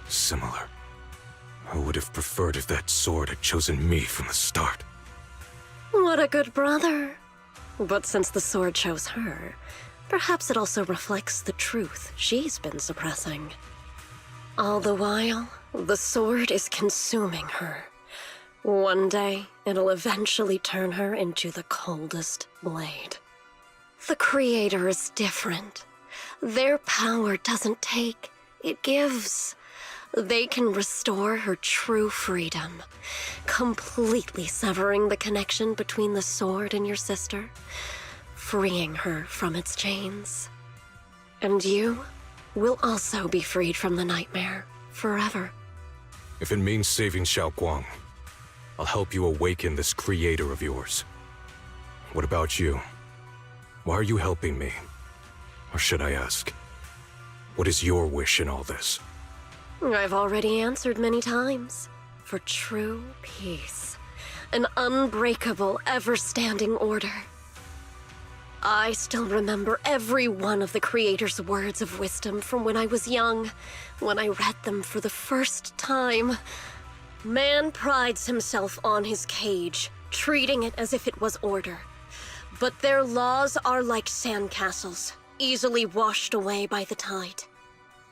Similar. I would have preferred if that sword had chosen me from the start. What a good brother. But since the sword chose her, perhaps it also reflects the truth she's been suppressing. All the while, the sword is consuming her. One day, it'll eventually turn her into the coldest blade. The Creator is different. Their power doesn't take, it gives. They can restore her true freedom, completely severing the connection between the sword and your sister, freeing her from its chains. And you will also be freed from the nightmare forever. If it means saving Xiao Guang, I'll help you awaken this creator of yours. What about you? Why are you helping me? Or should I ask, what is your wish in all this? I've already answered many times. For true peace. An unbreakable, ever-standing order. I still remember every one of the Creator's words of wisdom from when I was young, when I read them for the first time. Man prides himself on his cage, treating it as if it was order. But their laws are like sandcastles, easily washed away by the tide.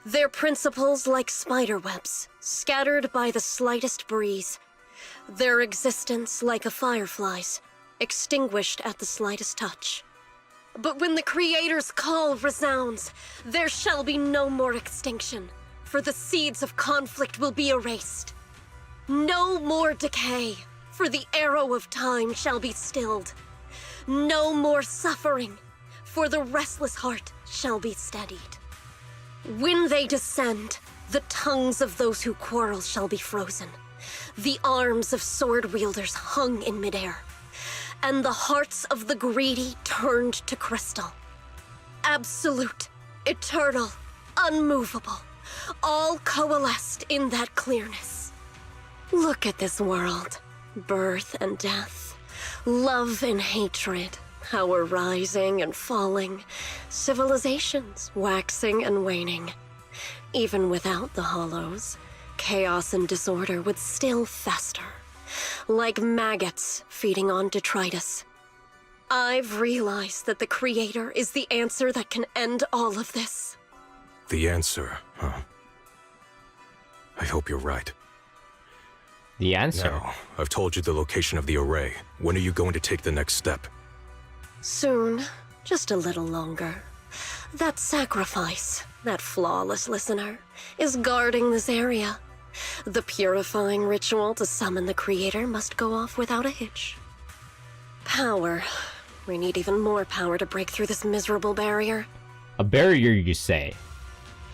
Their principles like spiderwebs, scattered by the slightest breeze. Their existence like a firefly's, extinguished at the slightest touch. But when the Creator's call resounds, there shall be no more extinction, for the seeds of conflict will be erased. No more decay, for the arrow of time shall be stilled. No more suffering, for the restless heart shall be steadied. When they descend, the tongues of those who quarrel shall be frozen, the arms of sword wielders hung in midair, and the hearts of the greedy turned to crystal. Absolute, eternal, unmovable, all coalesced in that clearness. Look at this world, birth and death, love and hatred, power rising and falling, civilizations waxing and waning. Even without the hollows, chaos and disorder would still fester, like maggots feeding on detritus. I've realized that the Creator is the answer that can end all of this. The answer, huh? I hope you're right. The answer? Now, I've told you the location of the array. When are you going to take the next step? Soon, just a little longer. That sacrifice, that flawless listener, is guarding this area. The purifying ritual to summon the Creator must go off without a hitch. Power. We need even more power to break through this miserable barrier. A barrier, you say?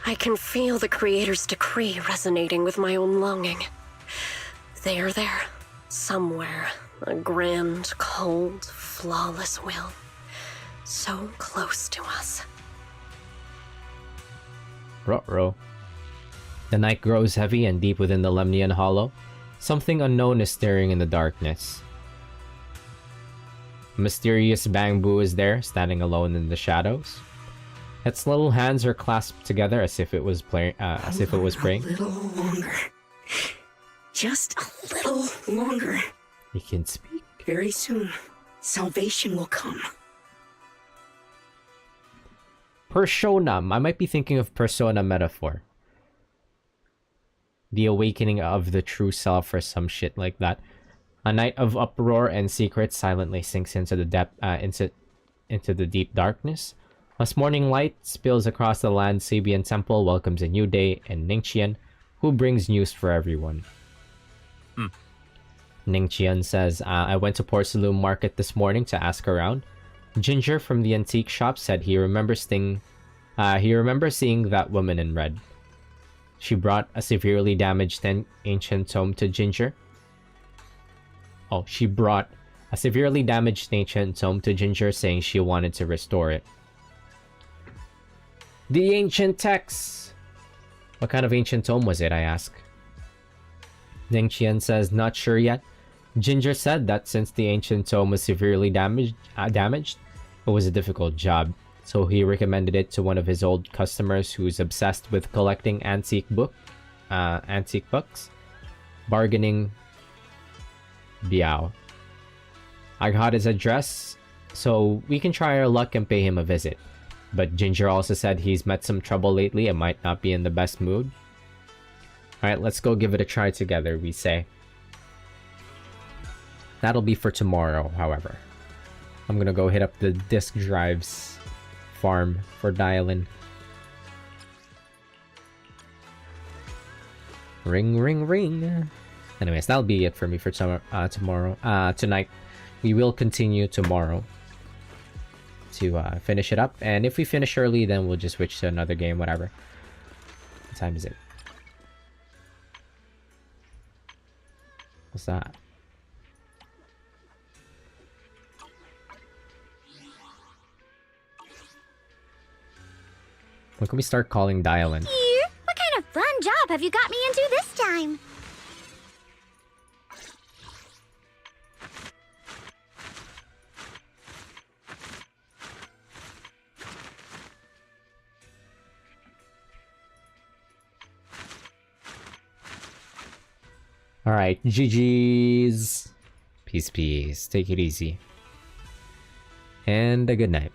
I can feel the Creator's decree resonating with my own longing. They are there, somewhere. A grand, cold, flawless will. So close to us. Ruh-roh. The night grows heavy and deep within the Lemnian Hollow. Something unknown is staring in the darkness. A mysterious bamboo is there, standing alone in the shadows. Its little hands are clasped together as if it was praying. A little longer. Just a little longer. You can speak. Very soon, salvation will come. Persona. I might be thinking of Persona metaphor. The awakening of the true self or some shit like that. A night of uproar and secrets silently sinks into the into the deep darkness. As morning light spills across the land, Sabian Temple welcomes a new day, and Ningqian, who brings news for everyone. Ningqian says, I went to Porcelain Market this morning to ask around. Ginger from the antique shop said he remembers seeing that woman in red. She brought a severely damaged ancient tome to Ginger. Oh, she brought a severely damaged ancient tome to Ginger, saying she wanted to restore it. The ancient text! What kind of ancient tome was it, I ask. Ningqian says, not sure yet. Ginger said that since the ancient tome was severely damaged, it was a difficult job, so he recommended it to one of his old customers who's obsessed with collecting antique books. Bargaining Biao. I got his address, so we can try our luck and pay him a visit. But Ginger also said he's met some trouble lately and might not be in the best mood. Alright, let's go give it a try together, we say. That'll be for tomorrow, however. I'm gonna go hit up the disk drives farm for dial-in. Ring, ring, ring. Anyways, that'll be it for me for tonight. We will continue tomorrow to finish it up. And if we finish early, then we'll just switch to another game, whatever. What time is it? What's that? When can we start calling dial-in? Here? What kind of fun job have you got me into this time? Alright, GG's. Peace, peace. Take it easy. And a good night.